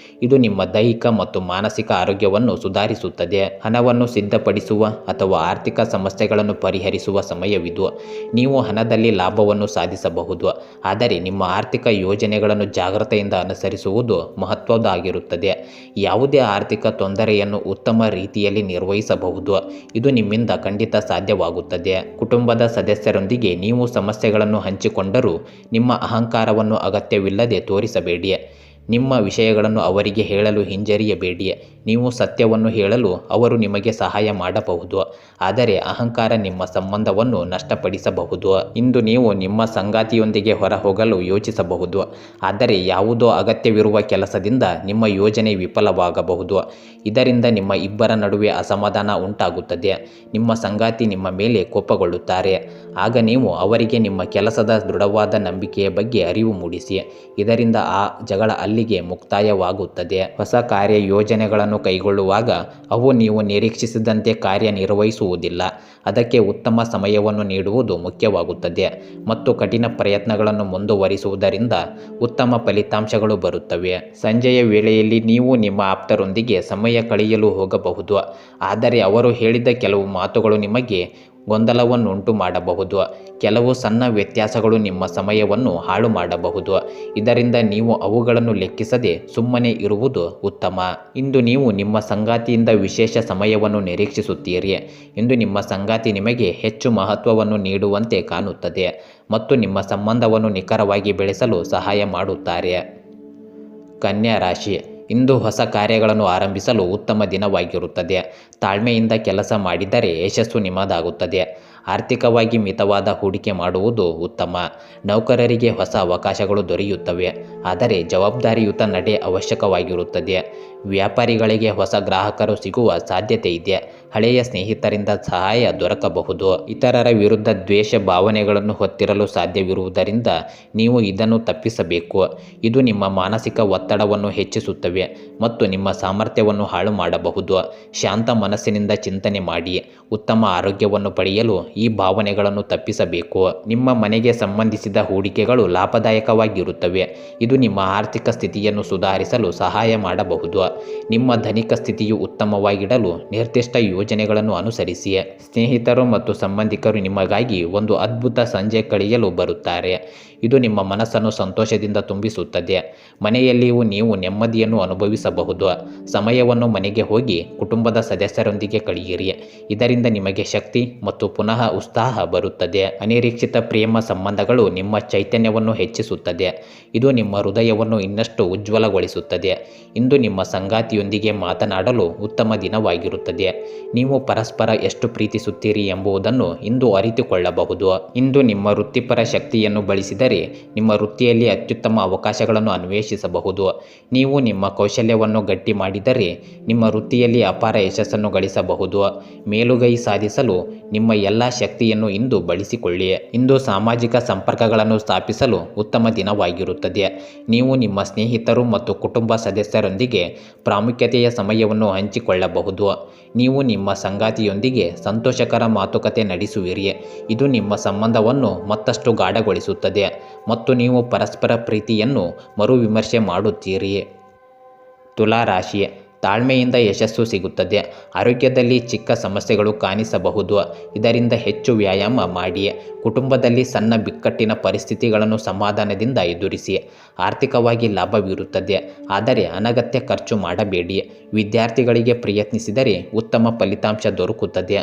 ಇದು ನಿಮ್ಮ ದೈಹಿಕ ಮತ್ತು ಮಾನಸಿಕ ಆರೋಗ್ಯವನ್ನು ಸುಧಾರಿಸುತ್ತದೆ. ಹಣವನ್ನು ಸಿದ್ಧಪಡಿಸುವ ಅಥವಾ ಆರ್ಥಿಕ ಸಮಸ್ಯೆಗಳನ್ನು ಪರಿಹರಿಸುವ ಸಮಯವಿದು. ನೀವು ಹಣದಲ್ಲಿ ಲಾಭವನ್ನು ಸಾಧಿಸಬಹುದು, ಆದರೆ ನಿಮ್ಮ ಆರ್ಥಿಕ ಯೋಜನೆಗಳನ್ನು ಜಾಗ್ರತೆಯಿಂದ ಅನುಸರಿಸುವುದು ಮಹತ್ವದ್ದಾಗಿರುತ್ತದೆ. ಯಾವುದೇ ಆರ್ಥಿಕ ತೊಂದರೆಯನ್ನು ಉತ್ತಮ ರೀತಿಯಲ್ಲಿ ನಿರ್ವಹಿಸಬಹುದು. ಇದು ನಿಮ್ಮಿಂದ ಖಂಡಿತ ಸಾಧ್ಯವಾಗುತ್ತದೆ. ಕುಟುಂಬದ ಸದಸ್ಯರೊಂದಿಗೆ ನೀವು ಸಮಸ್ಯೆಗಳನ್ನು ಹಂಚಿಕೊಂಡರೂ ನಿಮ್ಮ ಅಹಂಕಾರವನ್ನು ಅಗತ್ಯವಿಲ್ಲದೆ ತೋರಿಸಬೇಡಿ. ನಿಮ್ಮ ವಿಷಯಗಳನ್ನು ಅವರಿಗೆ ಹೇಳಲು ಹಿಂಜರಿಯಬೇಡಿ. ನೀವು ಸತ್ಯವನ್ನು ಹೇಳಲು ಅವರು ನಿಮಗೆ ಸಹಾಯ ಮಾಡಬಹುದು, ಆದರೆ ಅಹಂಕಾರ ನಿಮ್ಮ ಸಂಬಂಧವನ್ನು ನಷ್ಟಪಡಿಸಬಹುದು. ಇಂದು ನೀವು ನಿಮ್ಮ ಸಂಗಾತಿಯೊಂದಿಗೆ ಹೊರಹೋಗಲು ಯೋಚಿಸಬಹುದು, ಆದರೆ ಯಾವುದೋ ಅಗತ್ಯವಿರುವ ಕೆಲಸದಿಂದ ನಿಮ್ಮ ಯೋಜನೆ ವಿಫಲವಾಗಬಹುದು. ಇದರಿಂದ ನಿಮ್ಮ ಇಬ್ಬರ ನಡುವೆ ಅಸಮಾಧಾನ ಉಂಟಾಗುತ್ತದೆ. ನಿಮ್ಮ ಸಂಗಾತಿ ನಿಮ್ಮ ಮೇಲೆ ಕೋಪಗೊಳ್ಳುತ್ತಾರೆ. ಆಗ ನೀವು ಅವರಿಗೆ ನಿಮ್ಮ ಕೆಲಸದ ದೃಢವಾದ ನಂಬಿಕೆಯ ಬಗ್ಗೆ ಅರಿವು ಮೂಡಿಸಿ. ಇದರಿಂದ ಆ ಜಗಳ ಅಲ್ಲಿಗೆ ಮುಕ್ತಾಯವಾಗುತ್ತದೆ. ಹೊಸ ಕಾರ್ಯ ಯೋಜನೆಗಳನ್ನು ಕೈಗೊಳ್ಳುವಾಗ ಅವು ನೀವು ನಿರೀಕ್ಷಿಸಿದಂತೆ ಕಾರ್ಯನಿರ್ವಹಿಸುವುದಿಲ್ಲ. ಅದಕ್ಕೆ ಉತ್ತಮ ಸಮಯವನ್ನು ನೀಡುವುದು ಮುಖ್ಯವಾಗುತ್ತದೆ ಮತ್ತು ಕಠಿಣ ಪ್ರಯತ್ನಗಳನ್ನು ಮುಂದುವರಿಸುವುದರಿಂದ ಉತ್ತಮ ಫಲಿತಾಂಶಗಳು ಬರುತ್ತವೆ. ಸಂಜೆಯ ವೇಳೆಯಲ್ಲಿ ನೀವು ನಿಮ್ಮ ಆಪ್ತರೊಂದಿಗೆ ಸಮಯ ಕಳೆಯಲು ಹೋಗಬಹುದು, ಆದರೆ ಅವರು ಹೇಳಿದ ಕೆಲವು ಮಾತುಗಳು ನಿಮಗೆ ಗೊಂದಲವನ್ನುಂಟು ಮಾಡಬಹುದು. ಕೆಲವು ಸಣ್ಣ ವ್ಯತ್ಯಾಸಗಳು ನಿಮ್ಮ ಸಮಯವನ್ನು ಹಾಳು ಮಾಡಬಹುದು. ಇದರಿಂದ ನೀವು ಅವುಗಳನ್ನು ಲೆಕ್ಕಿಸದೆ ಸುಮ್ಮನೆ ಇರುವುದು ಉತ್ತಮ. ಇಂದು ನೀವು ನಿಮ್ಮ ಸಂಗಾತಿಯಿಂದ ವಿಶೇಷ ಸಮಯವನ್ನು ನಿರೀಕ್ಷಿಸುತ್ತೀರಿ. ಇಂದು ನಿಮ್ಮ ಸಂಗಾತಿ ನಿಮಗೆ ಹೆಚ್ಚು ಮಹತ್ವವನ್ನು ನೀಡುವಂತೆ ಕಾಣುತ್ತದೆ ಮತ್ತು ನಿಮ್ಮ ಸಂಬಂಧವನ್ನು ನಿಖರವಾಗಿ ಬೆಳೆಸಲು ಸಹಾಯ ಮಾಡುತ್ತಾರೆ. ಕನ್ಯಾ ರಾಶಿ, ಇಂದು ಹೊಸ ಕಾರ್ಯಗಳನ್ನು ಆರಂಭಿಸಲು ಉತ್ತಮ ದಿನವಾಗಿರುತ್ತದೆ. ತಾಳ್ಮೆಯಿಂದ ಕೆಲಸ ಮಾಡಿದರೆ ಯಶಸ್ಸು ನಿಮ್ಮದಾಗುತ್ತದೆ. ಆರ್ಥಿಕವಾಗಿ ಮಿತವಾದ ಹೂಡಿಕೆ ಮಾಡುವುದು ಉತ್ತಮ. ನೌಕರರಿಗೆ ಹೊಸ ಅವಕಾಶಗಳು ದೊರೆಯುತ್ತವೆ, ಆದರೆ ಜವಾಬ್ದಾರಿಯುತ ನಡೆ ಅವಶ್ಯಕವಾಗಿರುತ್ತದೆ. ವ್ಯಾಪಾರಿಗಳಿಗೆ ಹೊಸ ಗ್ರಾಹಕರು ಸಿಗುವ ಸಾಧ್ಯತೆ ಇದೆ. ಹಳೆಯ ಸ್ನೇಹಿತರಿಂದ ಸಹಾಯ ದೊರಕಬಹುದು. ಇತರರ ವಿರುದ್ಧ ದ್ವೇಷ ಭಾವನೆಗಳನ್ನು ಹೊತ್ತಿರಲು ಸಾಧ್ಯವಿರುವುದರಿಂದ ನೀವು ಇದನ್ನು ತಪ್ಪಿಸಬೇಕು. ಇದು ನಿಮ್ಮ ಮಾನಸಿಕ ಒತ್ತಡವನ್ನು ಹೆಚ್ಚಿಸುತ್ತವೆ ಮತ್ತು ನಿಮ್ಮ ಸಾಮರ್ಥ್ಯವನ್ನು ಹಾಳು ಮಾಡಬಹುದು. ಶಾಂತ ಮನಸ್ಸಿನಿಂದ ಚಿಂತನೆ ಮಾಡಿ. ಉತ್ತಮ ಆರೋಗ್ಯವನ್ನು ಪಡೆಯಲು ಈ ಭಾವನೆಗಳನ್ನು ತಪ್ಪಿಸಬೇಕು. ನಿಮ್ಮ ಮನೆಗೆ ಸಂಬಂಧಿಸಿದ ಹೂಡಿಕೆಗಳು ಲಾಭದಾಯಕವಾಗಿರುತ್ತವೆ. ಇದು ನಿಮ್ಮ ಆರ್ಥಿಕ ಸ್ಥಿತಿಯನ್ನು ಸುಧಾರಿಸಲು ಸಹಾಯ ಮಾಡಬಹುದು. ನಿಮ್ಮ ಧನಿಕ ಸ್ಥಿತಿಯು ಉತ್ತಮವಾಗಿಡಲು ನಿರ್ದಿಷ್ಟ ಯೋಜನೆಗಳನ್ನು ಅನುಸರಿಸಿ. ಸ್ನೇಹಿತರು ಮತ್ತು ಸಂಬಂಧಿಕರು ನಿಮಗಾಗಿ ಒಂದು ಅದ್ಭುತ ಸಂಜೆ ಕಳೆಯಲು ಬರುತ್ತಾರೆ. ಇದು ನಿಮ್ಮ ಮನಸ್ಸನ್ನು ಸಂತೋಷದಿಂದ ತುಂಬಿಸುತ್ತದೆ. ಮನೆಯಲ್ಲಿಯೂ ನೀವು ನೆಮ್ಮದಿಯನ್ನು ಅನುಭವಿಸಬಹುದು. ಸಮಯವನ್ನು ಮನೆಗೆ ಹೋಗಿ ಕುಟುಂಬದ ಸದಸ್ಯರೊಂದಿಗೆ ಕಳೆಯಿರಿ. ಇದರಿಂದ ನಿಮಗೆ ಶಕ್ತಿ ಮತ್ತು ಪುನಃ ಉತ್ಸಾಹ ಬರುತ್ತದೆ. ಅನಿರೀಕ್ಷಿತ ಪ್ರೇಮ ಸಂಬಂಧಗಳು ನಿಮ್ಮ ಚೈತನ್ಯವನ್ನು ಹೆಚ್ಚಿಸುತ್ತದೆ. ಇದು ನಿಮ್ಮ ಹೃದಯವನ್ನು ಇನ್ನಷ್ಟು ಉಜ್ವಲಗೊಳಿಸುತ್ತದೆ. ಇಂದು ನಿಮ್ಮ ಸಂಗಾತಿಯೊಂದಿಗೆ ಮಾತನಾಡಲು ಉತ್ತಮ ದಿನವಾಗಿರುತ್ತದೆ. ನೀವು ಪರಸ್ಪರ ಎಷ್ಟು ಪ್ರೀತಿಸುತ್ತೀರಿ ಎಂಬುದನ್ನು ಇಂದು ಅರಿತುಕೊಳ್ಳಬಹುದು. ಇಂದು ನಿಮ್ಮ ವೃತ್ತಿಪರ ಶಕ್ತಿಯನ್ನು ಬಳಸಿದರೆ ನಿಮ್ಮ ವೃತ್ತಿಯಲ್ಲಿ ಅತ್ಯುತ್ತಮ ಅವಕಾಶಗಳನ್ನು ಅನ್ವೇಷಿಸಬಹುದು. ನೀವು ನಿಮ್ಮ ಕೌಶಲ್ಯವನ್ನು ಗಟ್ಟಿ ಮಾಡಿದರೆ ನಿಮ್ಮ ವೃತ್ತಿಯಲ್ಲಿ ಅಪಾರ ಯಶಸ್ಸನ್ನು ಗಳಿಸಬಹುದು. ಮೇಲುಗೈ ಸಾಧಿಸಲು ನಿಮ್ಮ ಎಲ್ಲ ಶಕ್ತಿಯನ್ನು ಇಂದು ಬಳಸಿಕೊಳ್ಳಿ. ಇಂದು ಸಾಮಾಜಿಕ ಸಂಪರ್ಕಗಳನ್ನು ಸ್ಥಾಪಿಸಲು ಉತ್ತಮ ದಿನವಾಗಿರುತ್ತದೆ. ನೀವು ನಿಮ್ಮ ಸ್ನೇಹಿತರು ಮತ್ತು ಕುಟುಂಬ ಸದಸ್ಯರೊಂದಿಗೆ ಪ್ರಾಮುಖ್ಯತೆಯ ಸಮಯವನ್ನು ಹಂಚಿಕೊಳ್ಳಬಹುದು. ನೀವು ನಿಮ್ಮ ಸಂಗಾತಿಯೊಂದಿಗೆ ಸಂತೋಷಕರ ಮಾತುಕತೆ ನಡೆಸುವಿರಿ. ಇದು ನಿಮ್ಮ ಸಂಬಂಧವನ್ನು ಮತ್ತಷ್ಟು ಗಾಢಗೊಳಿಸುತ್ತದೆ ಮತ್ತು ನೀವು ಪರಸ್ಪರ ಪ್ರೀತಿಯನ್ನು ಮರುವಿಮರ್ಶೆ ಮಾಡುತ್ತೀರಿ. ತುಲಾ ರಾಶಿ, ತಾಳ್ಮೆಯಿಂದ ಯಶಸ್ಸು ಸಿಗುತ್ತದೆ. ಆರೋಗ್ಯದಲ್ಲಿ ಚಿಕ್ಕ ಸಮಸ್ಯೆಗಳು ಕಾಣಿಸಬಹುದು. ಇದರಿಂದ ಹೆಚ್ಚು ವ್ಯಾಯಾಮ ಮಾಡಿ. ಕುಟುಂಬದಲ್ಲಿ ಸಣ್ಣ ಬಿಕ್ಕಟ್ಟಿನ ಪರಿಸ್ಥಿತಿಗಳನ್ನು ಸಮಾಧಾನದಿಂದ ಎದುರಿಸಿ. ಆರ್ಥಿಕವಾಗಿ ಲಾಭವಿರುತ್ತದೆ, ಆದರೆ ಅನಗತ್ಯ ಖರ್ಚು ಮಾಡಬೇಡಿ. ವಿದ್ಯಾರ್ಥಿಗಳಿಗೆ ಪ್ರಯತ್ನಿಸಿದರೆ ಉತ್ತಮ ಫಲಿತಾಂಶ ದೊರಕುತ್ತದೆ.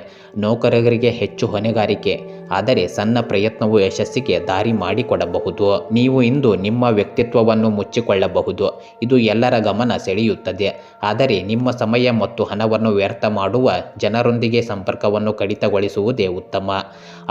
ನೌಕರರಿಗೆ ಹೆಚ್ಚು ಹೊಣೆಗಾರಿಕೆ, ಆದರೆ ಸಣ್ಣ ಪ್ರಯತ್ನವು ಯಶಸ್ಸಿಗೆ ದಾರಿ ಮಾಡಿಕೊಡಬಹುದು. ನೀವು ಇಂದು ನಿಮ್ಮ ವ್ಯಕ್ತಿತ್ವವನ್ನು ಮುಚ್ಚಿಕೊಳ್ಳಬಹುದು. ಇದು ಎಲ್ಲರ ಗಮನ ಸೆಳೆಯುತ್ತದೆ, ಆದರೆ ನಿಮ್ಮ ಸಮಯ ಮತ್ತು ಹಣವನ್ನು ವ್ಯರ್ಥ ಮಾಡುವ ಜನರೊಂದಿಗೆ ಸಂಪರ್ಕವನ್ನು ಕಡಿತಗೊಳಿಸುವುದೇ ಉತ್ತಮ.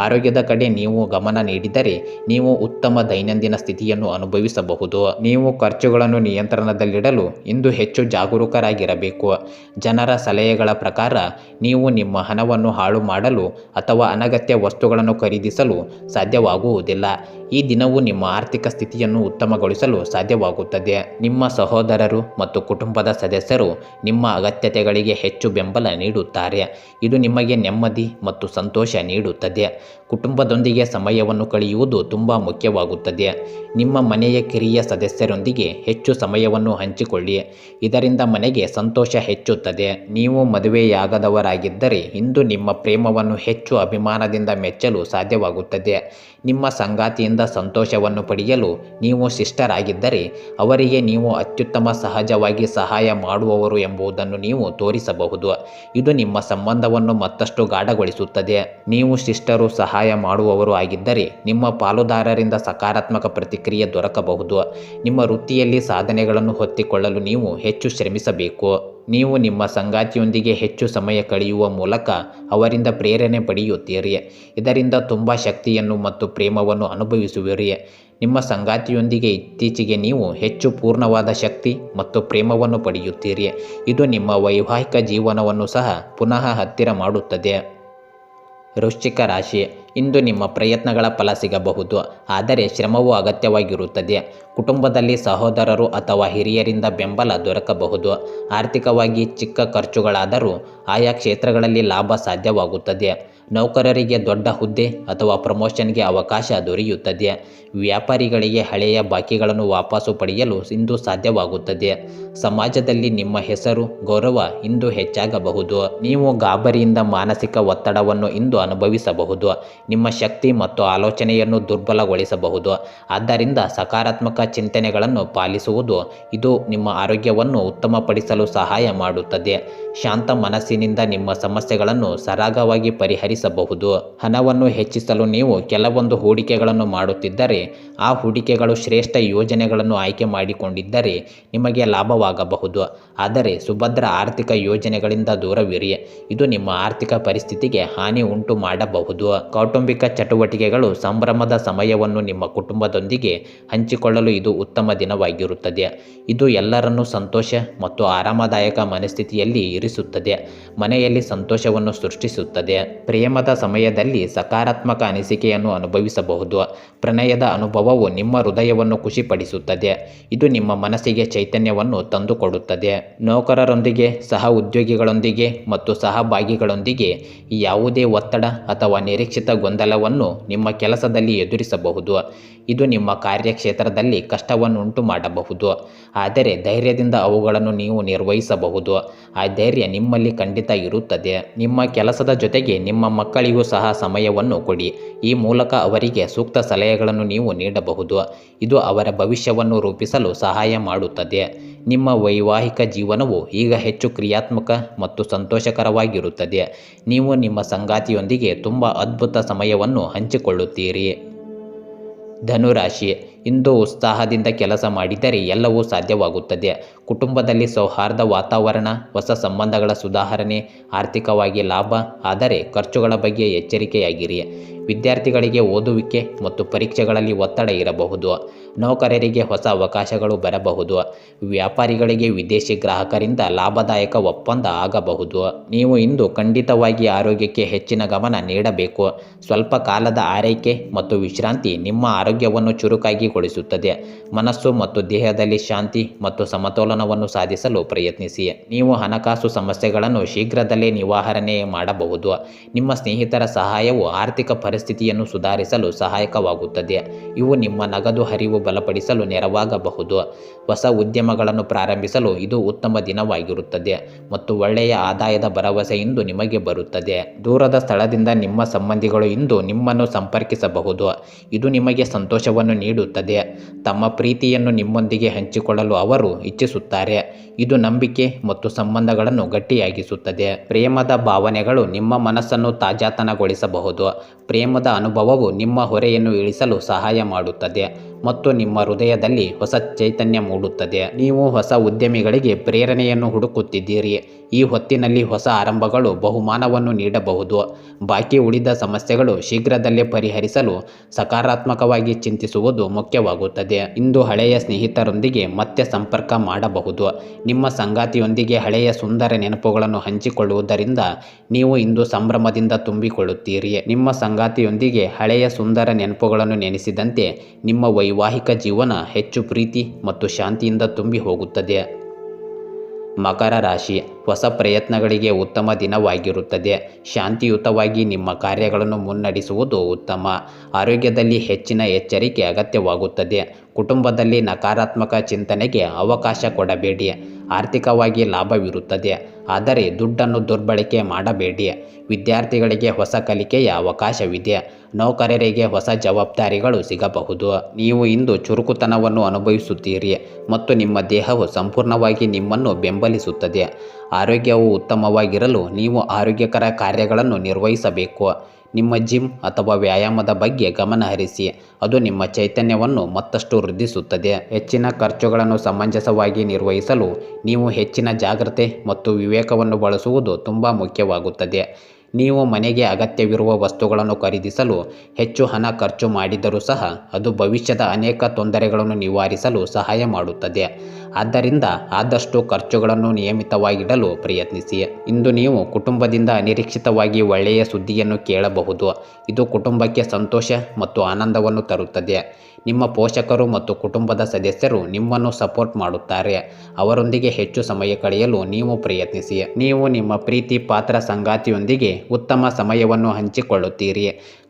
ಆರೋಗ್ಯದ ಕಡೆ ನೀವು ಗಮನ ನೀಡಿದರೆ ನೀವು ಉತ್ತಮ ದೈನಂದಿನ ಸ್ಥಿತಿಯನ್ನು ಅನುಭವಿಸಬಹುದು. ನೀವು ಖರ್ಚುಗಳನ್ನು ನಿಯಂತ್ರಣದಲ್ಲಿಡಲು ಇಂದು ಹೆಚ್ಚು ಜಾಗರೂಕರಾಗಿರಬೇಕು. ಜನರ ಸಲಹೆಗಳ ಪ್ರಕಾರ ನೀವು ನಿಮ್ಮ ಹಣವನ್ನು ಹಾಳು ಮಾಡಲು ಅಥವಾ ಅನಗತ್ಯ ವಸ್ತುಗಳನ್ನು ಖರೀದಿಸಲು ಸಾಧ್ಯವಾಗುವುದಿಲ್ಲ. ಈ ದಿನವು ನಿಮ್ಮ ಆರ್ಥಿಕ ಸ್ಥಿತಿಯನ್ನು ಉತ್ತಮಗೊಳಿಸಲು ಸಾಧ್ಯವಾಗುತ್ತದೆ. ನಿಮ್ಮ ಸಹೋದರರು ಮತ್ತು ಕುಟುಂಬದ ಸದಸ್ಯರು ನಿಮ್ಮ ಅಗತ್ಯತೆಗಳಿಗೆ ಹೆಚ್ಚು ಬೆಂಬಲ ನೀಡುತ್ತಾರೆ. ಇದು ನಿಮಗೆ ನೆಮ್ಮದಿ ಮತ್ತು ಸಂತೋಷ ನೀಡುತ್ತದೆ. ಕುಟುಂಬದೊಂದಿಗೆ ಸಮಯವನ್ನು ಕಳೆಯುವುದು ತುಂಬ ಮುಖ್ಯವಾಗುತ್ತದೆ. ನಿಮ್ಮ ಮನೆಯ ಕಿರಿಯ ಸದಸ್ಯರೊಂದಿಗೆ ಹೆಚ್ಚು ಸಮಯವನ್ನು ಹಂಚಿಕೊಳ್ಳಿ. ಇದರಿಂದ ಮನೆಗೆ ಸಂತೋಷ ಹೆಚ್ಚುತ್ತದೆ. ನೀವು ಮದುವೆಯಾಗದವರಾಗಿದ್ದರೆ ಇಂದು ನಿಮ್ಮ ಪ್ರೇಮವನ್ನು ಹೆಚ್ಚು ಅಭಿಮಾನದಿಂದ ಮೆಚ್ಚಲು ಸಾಧ್ಯವಾಗುತ್ತದೆ. ನಿಮ್ಮ ಸಂಗಾತಿಯಿಂದ ಸಂತೋಷವನ್ನು ಪಡೆಯಲು ನೀವು ಶಿಷ್ಟರಾಗಿದ್ದರೆ ಅವರಿಗೆ ನೀವು ಅತ್ಯುತ್ತಮ ಸಹಜವಾಗಿ ಸಹಾಯ ಮಾಡುವವರು ಎಂಬುದನ್ನು ನೀವು ತೋರಿಸಬಹುದು. ಇದು ನಿಮ್ಮ ಸಂಬಂಧವನ್ನು ಮತ್ತಷ್ಟು ಗಾಢಗೊಳಿಸುತ್ತದೆ. ನೀವು ಶಿಷ್ಟರು ಸಹಾಯ ಮಾಡುವವರು ಆಗಿದ್ದರೆ ನಿಮ್ಮ ಪಾಲುದಾರರಿಂದ ಸಕಾರಾತ್ಮಕ ಪ್ರತಿಕ್ರಿಯೆ ದೊರಕಬಹುದು. ನಿಮ್ಮ ವೃತ್ತಿಯಲ್ಲಿ ಸಾಧನೆಗಳನ್ನು ಹೊತ್ತಿಕೊಳ್ಳಲು ನೀವು ಹೆಚ್ಚು ಶ್ರಮಿಸಬೇಕು. ನೀವು ನಿಮ್ಮ ಸಂಗಾತಿಯೊಂದಿಗೆ ಹೆಚ್ಚು ಸಮಯ ಕಳೆಯುವ ಮೂಲಕ ಅವರಿಂದ ಪ್ರೇರಣೆ ಪಡೆಯುತ್ತೀರಿ. ಇದರಿಂದ ತುಂಬ ಶಕ್ತಿಯನ್ನು ಮತ್ತು ಪ್ರೇಮವನ್ನು ಅನುಭವಿಸುವಿರಿ. ನಿಮ್ಮ ಸಂಗಾತಿಯೊಂದಿಗೆ ಇತ್ತೀಚೆಗೆ ನೀವು ಹೆಚ್ಚು ಪೂರ್ಣವಾದ ಶಕ್ತಿ ಮತ್ತು ಪ್ರೇಮವನ್ನು ಪಡೆಯುತ್ತೀರಿ. ಇದು ನಿಮ್ಮ ವೈವಾಹಿಕ ಜೀವನವನ್ನು ಸಹ ಪುನಃ ಹತ್ತಿರ ಮಾಡುತ್ತದೆ. ವೃಶ್ಚಿಕ ರಾಶಿ, ಇಂದು ನಿಮ್ಮ ಪ್ರಯತ್ನಗಳ ಫಲ ಸಿಗಬಹುದು, ಆದರೆ ಶ್ರಮವು ಅಗತ್ಯವಾಗಿರುತ್ತದೆ. ಕುಟುಂಬದಲ್ಲಿ ಸಹೋದರರು ಅಥವಾ ಹಿರಿಯರಿಂದ ಬೆಂಬಲ ದೊರಕಬಹುದು. ಆರ್ಥಿಕವಾಗಿ ಚಿಕ್ಕ ಖರ್ಚುಗಳಾದರೂ ಆಯಾ ಕ್ಷೇತ್ರಗಳಲ್ಲಿ ಲಾಭ ಸಾಧ್ಯವಾಗುತ್ತದೆ. ನೌಕರರಿಗೆ ದೊಡ್ಡ ಹುದ್ದೆ ಅಥವಾ ಪ್ರಮೋಷನ್ಗೆ ಅವಕಾಶ ದೊರೆಯುತ್ತದೆ. ವ್ಯಾಪಾರಿಗಳಿಗೆ ಹಳೆಯ ಬಾಕಿಗಳನ್ನು ವಾಪಸು ಪಡೆಯಲು ಇಂದು ಸಾಧ್ಯವಾಗುತ್ತದೆ. ಸಮಾಜದಲ್ಲಿ ನಿಮ್ಮ ಹೆಸರು, ಗೌರವ ಇಂದು ಹೆಚ್ಚಾಗಬಹುದು. ನೀವು ಗಾಬರಿಯಿಂದ ಮಾನಸಿಕ ಒತ್ತಡವನ್ನು ಇಂದು ಅನುಭವಿಸಬಹುದು. ನಿಮ್ಮ ಶಕ್ತಿ ಮತ್ತು ಆಲೋಚನೆಯನ್ನು ದುರ್ಬಲಗೊಳಿಸಬಹುದು. ಆದ್ದರಿಂದ ಸಕಾರಾತ್ಮಕ ಚಿಂತನೆಗಳನ್ನು ಪಾಲಿಸುವುದು ಇದು ನಿಮ್ಮ ಆರೋಗ್ಯವನ್ನು ಉತ್ತಮಪಡಿಸಲು ಸಹಾಯ ಮಾಡುತ್ತದೆ. ಶಾಂತ ಮನಸ್ಸಿನಿಂದ ನಿಮ್ಮ ಸಮಸ್ಯೆಗಳನ್ನು ಸರಾಗವಾಗಿ ಪರಿಹರಿಸಬಹುದು. ಹಣವನ್ನು ಹೆಚ್ಚಿಸಲು ನೀವು ಕೆಲವೊಂದು ಹೂಡಿಕೆಗಳನ್ನು ಮಾಡುತ್ತಿದ್ದರೆ ಆ ಹೂಡಿಕೆಗಳು ಶ್ರೇಷ್ಠ ಯೋಜನೆಗಳನ್ನು ಆಯ್ಕೆ ಮಾಡಿಕೊಂಡಿದ್ದರೆ ನಿಮಗೆ ಲಾಭವಾಗಬಹುದು. ಆದರೆ ಸುಭದ್ರ ಆರ್ಥಿಕ ಯೋಜನೆಗಳಿಂದ ದೂರವಿರಿ. ಇದು ನಿಮ್ಮ ಆರ್ಥಿಕ ಪರಿಸ್ಥಿತಿಗೆ ಹಾನಿ ಉಂಟು ಮಾಡಬಹುದು. ಕೌಟುಂಬಿಕ ಚಟುವಟಿಕೆಗಳು ಸಂಭ್ರಮದ ಸಮಯವನ್ನು ನಿಮ್ಮ ಕುಟುಂಬದೊಂದಿಗೆ ಹಂಚಿಕೊಳ್ಳಲು ಇದು ಉತ್ತಮ ದಿನವಾಗಿರುತ್ತದೆ. ಇದು ಎಲ್ಲರನ್ನೂ ಸಂತೋಷ ಮತ್ತು ಆರಾಮದಾಯಕ ಮನಸ್ಥಿತಿಯಲ್ಲಿ ಇರಿಸುತ್ತದೆ. ಮನೆಯಲ್ಲಿ ಸಂತೋಷವನ್ನು ಸೃಷ್ಟಿಸುತ್ತದೆ. ಪ್ರೇಮದ ಸಮಯದಲ್ಲಿ ಸಕಾರಾತ್ಮಕ ಅನಿಸಿಕೆಯನ್ನು ಅನುಭವಿಸಬಹುದು. ಪ್ರಣಯದ ಅನುಭವವು ನಿಮ್ಮ ಹೃದಯವನ್ನು ಖುಷಿಪಡಿಸುತ್ತದೆ. ಇದು ನಿಮ್ಮ ಮನಸ್ಸಿಗೆ ಚೈತನ್ಯವನ್ನು ತಂದುಕೊಡುತ್ತದೆ. ನೌಕರರೊಂದಿಗೆ, ಸಹ ಉದ್ಯೋಗಿಗಳೊಂದಿಗೆ ಮತ್ತು ಸಹಭಾಗಿಗಳೊಂದಿಗೆ ಯಾವುದೇ ಒತ್ತಡ ಅಥವಾ ನಿರೀಕ್ಷಿತ ಗೊಂದಲವನ್ನು ನಿಮ್ಮ ಕೆಲಸದಲ್ಲಿ ಎದುರಿಸಬಹುದು. ಇದು ನಿಮ್ಮ ಕಾರ್ಯಕ್ಷೇತ್ರದಲ್ಲಿ ಕಷ್ಟವನ್ನುಂಟು ಮಾಡಬಹುದು. ಆದರೆ ಧೈರ್ಯದಿಂದ ಅವುಗಳನ್ನು ನೀವು ನಿರ್ವಹಿಸಬಹುದು. ಆ ಧೈರ್ಯ ನಿಮ್ಮಲ್ಲಿ ಖಂಡಿತ ಇರುತ್ತದೆ. ನಿಮ್ಮ ಕೆಲಸದ ಜೊತೆಗೆ ನಿಮ್ಮ ಮಕ್ಕಳಿಗೂ ಸಹ ಸಮಯವನ್ನು ಕೊಡಿ. ಈ ಮೂಲಕ ಅವರಿಗೆ ಸೂಕ್ತ ಸಲಹೆಗಳನ್ನು ನೀವು ನೀಡಬಹುದು. ಇದು ಅವರ ಭವಿಷ್ಯವನ್ನು ರೂಪಿಸಲು ಸಹಾಯ ಮಾಡುತ್ತದೆ. ನಿಮ್ಮ ವೈವಾಹಿಕ ಜೀವನವು ಈಗ ಹೆಚ್ಚು ಕ್ರಿಯಾತ್ಮಕ ಮತ್ತು ಸಂತೋಷಕರವಾಗಿರುತ್ತದೆ. ನೀವು ನಿಮ್ಮ ಸಂಗಾತಿಯೊಂದಿಗೆ ತುಂಬ ಅದ್ಭುತ ಸಮಯವನ್ನು ಹಂಚಿಕೊಳ್ಳುತ್ತೀರಿ. ಧನುರಾಶಿ, ಇಂದು ಉತ್ಸಾಹದಿಂದ ಕೆಲಸ ಮಾಡಿದರೆ ಎಲ್ಲವೂ ಸಾಧ್ಯವಾಗುತ್ತದೆ. ಕುಟುಂಬದಲ್ಲಿ ಸೌಹಾರ್ದ ವಾತಾವರಣ, ಹೊಸ ಸಂಬಂಧಗಳ ಸುಧಾರಣೆ, ಆರ್ಥಿಕವಾಗಿ ಲಾಭ, ಆದರೆ ಖರ್ಚುಗಳ ಬಗ್ಗೆ ಎಚ್ಚರಿಕೆಯಾಗಿರಿ. ವಿದ್ಯಾರ್ಥಿಗಳಿಗೆ ಓದುವಿಕೆ ಮತ್ತು ಪರೀಕ್ಷೆಗಳಲ್ಲಿ ಒತ್ತಡ ಇರಬಹುದು. ನೌಕರರಿಗೆ ಹೊಸ ಅವಕಾಶಗಳು ಬರಬಹುದು. ವ್ಯಾಪಾರಿಗಳಿಗೆ ವಿದೇಶಿ ಗ್ರಾಹಕರಿಂದ ಲಾಭದಾಯಕ ಒಪ್ಪಂದ ಆಗಬಹುದು. ನೀವು ಇಂದು ಖಂಡಿತವಾಗಿ ಆರೋಗ್ಯಕ್ಕೆ ಹೆಚ್ಚಿನ ಗಮನ ನೀಡಬೇಕು. ಸ್ವಲ್ಪ ಕಾಲದ ಆರೈಕೆ ಮತ್ತು ವಿಶ್ರಾಂತಿ ನಿಮ್ಮ ಆರೋಗ್ಯವನ್ನು ಚುರುಕಾಗಿಗೊಳಿಸುತ್ತದೆ. ಮನಸ್ಸು ಮತ್ತು ದೇಹದಲ್ಲಿ ಶಾಂತಿ ಮತ್ತು ಸಮತೋಲನವನ್ನು ಸಾಧಿಸಲು ಪ್ರಯತ್ನಿಸಿ. ನೀವು ಹಣಕಾಸು ಸಮಸ್ಯೆಗಳನ್ನು ಶೀಘ್ರದಲ್ಲೇ ನಿವಾರಣೆ ಮಾಡಬಹುದು. ನಿಮ್ಮ ಸ್ನೇಹಿತರ ಸಹಾಯವು ಆರ್ಥಿಕ ಪರಿಸ್ಥಿತಿಯನ್ನು ಸುಧಾರಿಸಲು ಸಹಾಯಕವಾಗುತ್ತದೆ. ಇವು ನಿಮ್ಮ ನಗದು ಹರಿವು ಬಲಪಡಿಸಲು ನೆರವಾಗಬಹುದು. ಹೊಸ ಉದ್ಯಮಗಳನ್ನು ಪ್ರಾರಂಭಿಸಲು ಇದು ಉತ್ತಮ ದಿನವಾಗಿರುತ್ತದೆ ಮತ್ತು ಒಳ್ಳೆಯ ಆದಾಯದ ಭರವಸೆ ಇಂದು ನಿಮಗೆ ಬರುತ್ತದೆ. ದೂರದ ಸ್ಥಳದಿಂದ ನಿಮ್ಮ ಸಂಬಂಧಿಗಳು ಇಂದು ನಿಮ್ಮನ್ನು ಸಂಪರ್ಕಿಸಬಹುದು. ಇದು ನಿಮಗೆ ಸಂತೋಷವನ್ನು ನೀಡುತ್ತದೆ. ತಮ್ಮ ಪ್ರೀತಿಯನ್ನು ನಿಮ್ಮೊಂದಿಗೆ ಹಂಚಿಕೊಳ್ಳಲು ಅವರು ಇಚ್ಛಿಸುತ್ತಾರೆ. ಇದು ನಂಬಿಕೆ ಮತ್ತು ಸಂಬಂಧಗಳನ್ನು ಗಟ್ಟಿಯಾಗಿಸುತ್ತದೆ. ಪ್ರೇಮದ ಭಾವನೆಗಳು ನಿಮ್ಮ ಮನಸ್ಸನ್ನು ತಾಜಾತನಗೊಳಿಸಬಹುದು. ಪ್ರೇಮದ ಅನುಭವವು ನಿಮ್ಮ ಹೊರೆಯನ್ನು ಇಳಿಸಲು ಸಹಾಯ ಮಾಡುತ್ತದೆ ಮತ್ತು ನಿಮ್ಮ ಹೃದಯದಲ್ಲಿ ಹೊಸ ಚೈತನ್ಯ ಮೂಡುತ್ತದೆ. ನೀವು ಹೊಸ ಉದ್ಯಮಿಗಳಿಗೆ ಪ್ರೇರಣೆಯನ್ನು ಹುಡುಕುತ್ತಿದ್ದೀರಿ. ಈ ಹೊತ್ತಿನಲ್ಲಿ ಹೊಸ ಆರಂಭಗಳು ಬಹುಮಾನವನ್ನು ನೀಡಬಹುದು. ಬಾಕಿ ಉಳಿದ ಸಮಸ್ಯೆಗಳು ಶೀಘ್ರದಲ್ಲೇ ಪರಿಹರಿಸಲು ಸಕಾರಾತ್ಮಕವಾಗಿ ಚಿಂತಿಸುವುದು ಮುಖ್ಯವಾಗುತ್ತದೆ. ಇಂದು ಹಳೆಯ ಸ್ನೇಹಿತರೊಂದಿಗೆ ಮತ್ತೆ ಸಂಪರ್ಕ ಮಾಡಬಹುದು. ನಿಮ್ಮ ಸಂಗಾತಿಯೊಂದಿಗೆ ಹಳೆಯ ಸುಂದರ ನೆನಪುಗಳನ್ನು ಹಂಚಿಕೊಳ್ಳುವುದರಿಂದ ನೀವು ಇಂದು ಸಂಭ್ರಮದಿಂದ ತುಂಬಿಕೊಳ್ಳುತ್ತೀರಿ. ನಿಮ್ಮ ಸಂಗಾತಿಯೊಂದಿಗೆ ಹಳೆಯ ಸುಂದರ ನೆನಪುಗಳನ್ನು ನೆನೆಸಿದಂತೆ ನಿಮ್ಮ ವೈವಾಹಿಕ ಜೀವನ ಹೆಚ್ಚು ಪ್ರೀತಿ ಮತ್ತು ಶಾಂತಿಯಿಂದ ತುಂಬಿ ಹೋಗುತ್ತದೆ. ಮಕರ ರಾಶಿ, ಹೊಸ ಪ್ರಯತ್ನಗಳಿಗೆ ಉತ್ತಮ ದಿನವಾಗಿರುತ್ತದೆ. ಶಾಂತಿಯುತವಾಗಿ ನಿಮ್ಮ ಕಾರ್ಯಗಳನ್ನು ಮುನ್ನಡೆಸುವುದು ಉತ್ತಮ. ಆರೋಗ್ಯದಲ್ಲಿ ಹೆಚ್ಚಿನ ಎಚ್ಚರಿಕೆ ಅಗತ್ಯವಾಗುತ್ತದೆ. ಕುಟುಂಬದಲ್ಲಿ ನಕಾರಾತ್ಮಕ ಚಿಂತನೆಗೆ ಅವಕಾಶ ಕೊಡಬೇಡಿ. ಆರ್ಥಿಕವಾಗಿ ಲಾಭವಿರುತ್ತದೆ, ಆದರೆ ದುಡ್ಡನ್ನು ದುರ್ಬಳಕೆ ಮಾಡಬೇಡಿ. ವಿದ್ಯಾರ್ಥಿಗಳಿಗೆ ಹೊಸ ಕಲಿಕೆಯ ಅವಕಾಶವಿದೆ. ನೌಕರರಿಗೆ ಹೊಸ ಜವಾಬ್ದಾರಿಗಳು ಸಿಗಬಹುದು. ನೀವು ಇಂದು ಚುರುಕುತನವನ್ನು ಅನುಭವಿಸುತ್ತೀರಿ ಮತ್ತು ನಿಮ್ಮ ದೇಹವು ಸಂಪೂರ್ಣವಾಗಿ ನಿಮ್ಮನ್ನು ಬೆಂಬಲಿಸುತ್ತದೆ. ಆರೋಗ್ಯವು ಉತ್ತಮವಾಗಿರಲು ನೀವು ಆರೋಗ್ಯಕರ ಕಾರ್ಯಗಳನ್ನು ನಿರ್ವಹಿಸಬೇಕು. ನಿಮ್ಮ ಜಿಮ್ ಅಥವಾ ವ್ಯಾಯಾಮದ ಬಗ್ಗೆ ಗಮನ ಹರಿಸಿ, ಅದು ನಿಮ್ಮ ಚೈತನ್ಯವನ್ನು ಮತ್ತಷ್ಟು ವೃದ್ಧಿಸುತ್ತದೆ. ಹೆಚ್ಚಿನ ಖರ್ಚುಗಳನ್ನು ಸಮಂಜಸವಾಗಿ ನಿರ್ವಹಿಸಲು ನೀವು ಹೆಚ್ಚಿನ ಜಾಗ್ರತೆ ಮತ್ತು ವಿವೇಕವನ್ನು ಬಳಸುವುದು ತುಂಬ ಮುಖ್ಯವಾಗುತ್ತದೆ. ನೀವು ಮನೆಗೆ ಅಗತ್ಯವಿರುವ ವಸ್ತುಗಳನ್ನು ಖರೀದಿಸಲು ಹೆಚ್ಚು ಹಣ ಖರ್ಚು ಮಾಡಿದರೂ ಸಹ ಅದು ಭವಿಷ್ಯದ ಅನೇಕ ತೊಂದರೆಗಳನ್ನು ನಿವಾರಿಸಲು ಸಹಾಯ ಮಾಡುತ್ತದೆ. ಆದ್ದರಿಂದ ಆದಷ್ಟು ಖರ್ಚುಗಳನ್ನು ನಿಯಮಿತವಾಗಿಡಲು ಪ್ರಯತ್ನಿಸಿ. ಇಂದು ನೀವು ಕುಟುಂಬದಿಂದ ಅನಿರೀಕ್ಷಿತವಾಗಿ ಒಳ್ಳೆಯ ಸುದ್ದಿಯನ್ನು ಕೇಳಬಹುದು. ಇದು ಕುಟುಂಬಕ್ಕೆ ಸಂತೋಷ ಮತ್ತು ಆನಂದವನ್ನು ತರುತ್ತದೆ. ನಿಮ್ಮ ಪೋಷಕರು ಮತ್ತು ಕುಟುಂಬದ ಸದಸ್ಯರು ನಿಮ್ಮನ್ನು ಸಪೋರ್ಟ್ ಮಾಡುತ್ತಾರೆ. ಅವರೊಂದಿಗೆ ಹೆಚ್ಚು ಸಮಯ ಕಳೆಯಲು ನೀವು ಪ್ರಯತ್ನಿಸಿ. ನೀವು ನಿಮ್ಮ ಪ್ರೀತಿ ಪಾತ್ರ ಸಂಗಾತಿಯೊಂದಿಗೆ ಉತ್ತಮ ಸಮಯವನ್ನು ಹಂಚಿಕೊಳ್ಳುತ್ತೀರಿ.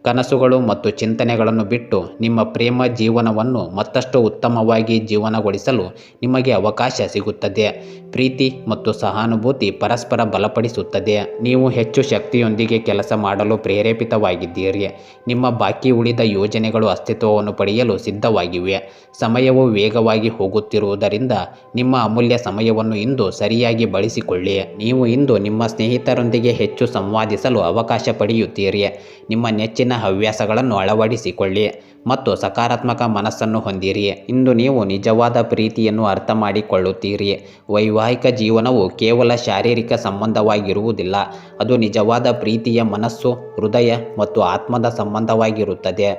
ಕನಸುಗಳು ಮತ್ತು ಚಿಂತನೆಗಳನ್ನು ಬಿಟ್ಟು ನಿಮ್ಮ ಪ್ರೇಮ ಜೀವನವನ್ನು ಮತ್ತಷ್ಟು ಉತ್ತಮವಾಗಿ ಜೀವನಗೊಳಿಸಲು ನಿಮಗೆ ಅವಕಾಶ ಸಿಗುತ್ತದೆ. ಪ್ರೀತಿ ಮತ್ತು ಸಹಾನುಭೂತಿ ಪರಸ್ಪರ ಬಲಪಡಿಸುತ್ತದೆ. ನೀವು ಹೆಚ್ಚು ಶಕ್ತಿಯೊಂದಿಗೆ ಕೆಲಸ ಮಾಡಲು ಪ್ರೇರೇಪಿತವಾಗಿದ್ದೀರಿ. ನಿಮ್ಮ ಬಾಕಿ ಉಳಿದ ಯೋಜನೆಗಳು ಅಸ್ತಿತ್ವವನ್ನು ಪಡೆಯಲು ಸಿದ್ಧವಾಗಿವೆ. ಸಮಯವು ವೇಗವಾಗಿ ಹೋಗುತ್ತಿರುವುದರಿಂದ ನಿಮ್ಮ ಅಮೂಲ್ಯ ಸಮಯವನ್ನು ಇಂದು ಸರಿಯಾಗಿ ಬಳಸಿಕೊಳ್ಳಿ. ನೀವು ಇಂದು ನಿಮ್ಮ ಸ್ನೇಹಿತರೊಂದಿಗೆ ಹೆಚ್ಚು ಸಂವಾದಿಸಲು ಅವಕಾಶ ಪಡೆಯುತ್ತೀರಿ. ನಿಮ್ಮ ನೆಚ್ಚಿನ ಹವ್ಯಾಸಗಳನ್ನು ಅಳವಡಿಸಿಕೊಳ್ಳಿ ಮತ್ತು ಸಕಾರಾತ್ಮಕ ಮನಸ್ಸನ್ನು ಹೊಂದಿರಿ. ಇಂದು ನೀವು ನಿಜವಾದ ಪ್ರೀತಿಯನ್ನು ಅರ್ಥ ಮಾಡಿಕೊಳ್ಳುತ್ತೀರಿ. ವೈವಾಹಿಕ ಜೀವನವು ಕೇವಲ ಶಾರೀರಿಕ ಸಂಬಂಧವಾಗಿರುವುದಿಲ್ಲ, ಅದು ನಿಜವಾದ ಪ್ರೀತಿಯ ಮನಸ್ಸು, ಹೃದಯ ಮತ್ತು ಆತ್ಮದ ಸಂಬಂಧವಾಗಿರುತ್ತದೆ.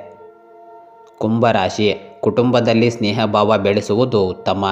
ಕುಂಭರಾಶಿ, ಕುಟುಂಬದಲ್ಲಿ ಸ್ನೇಹಭಾವ ಬೆಳೆಸುವುದು ಉತ್ತಮ.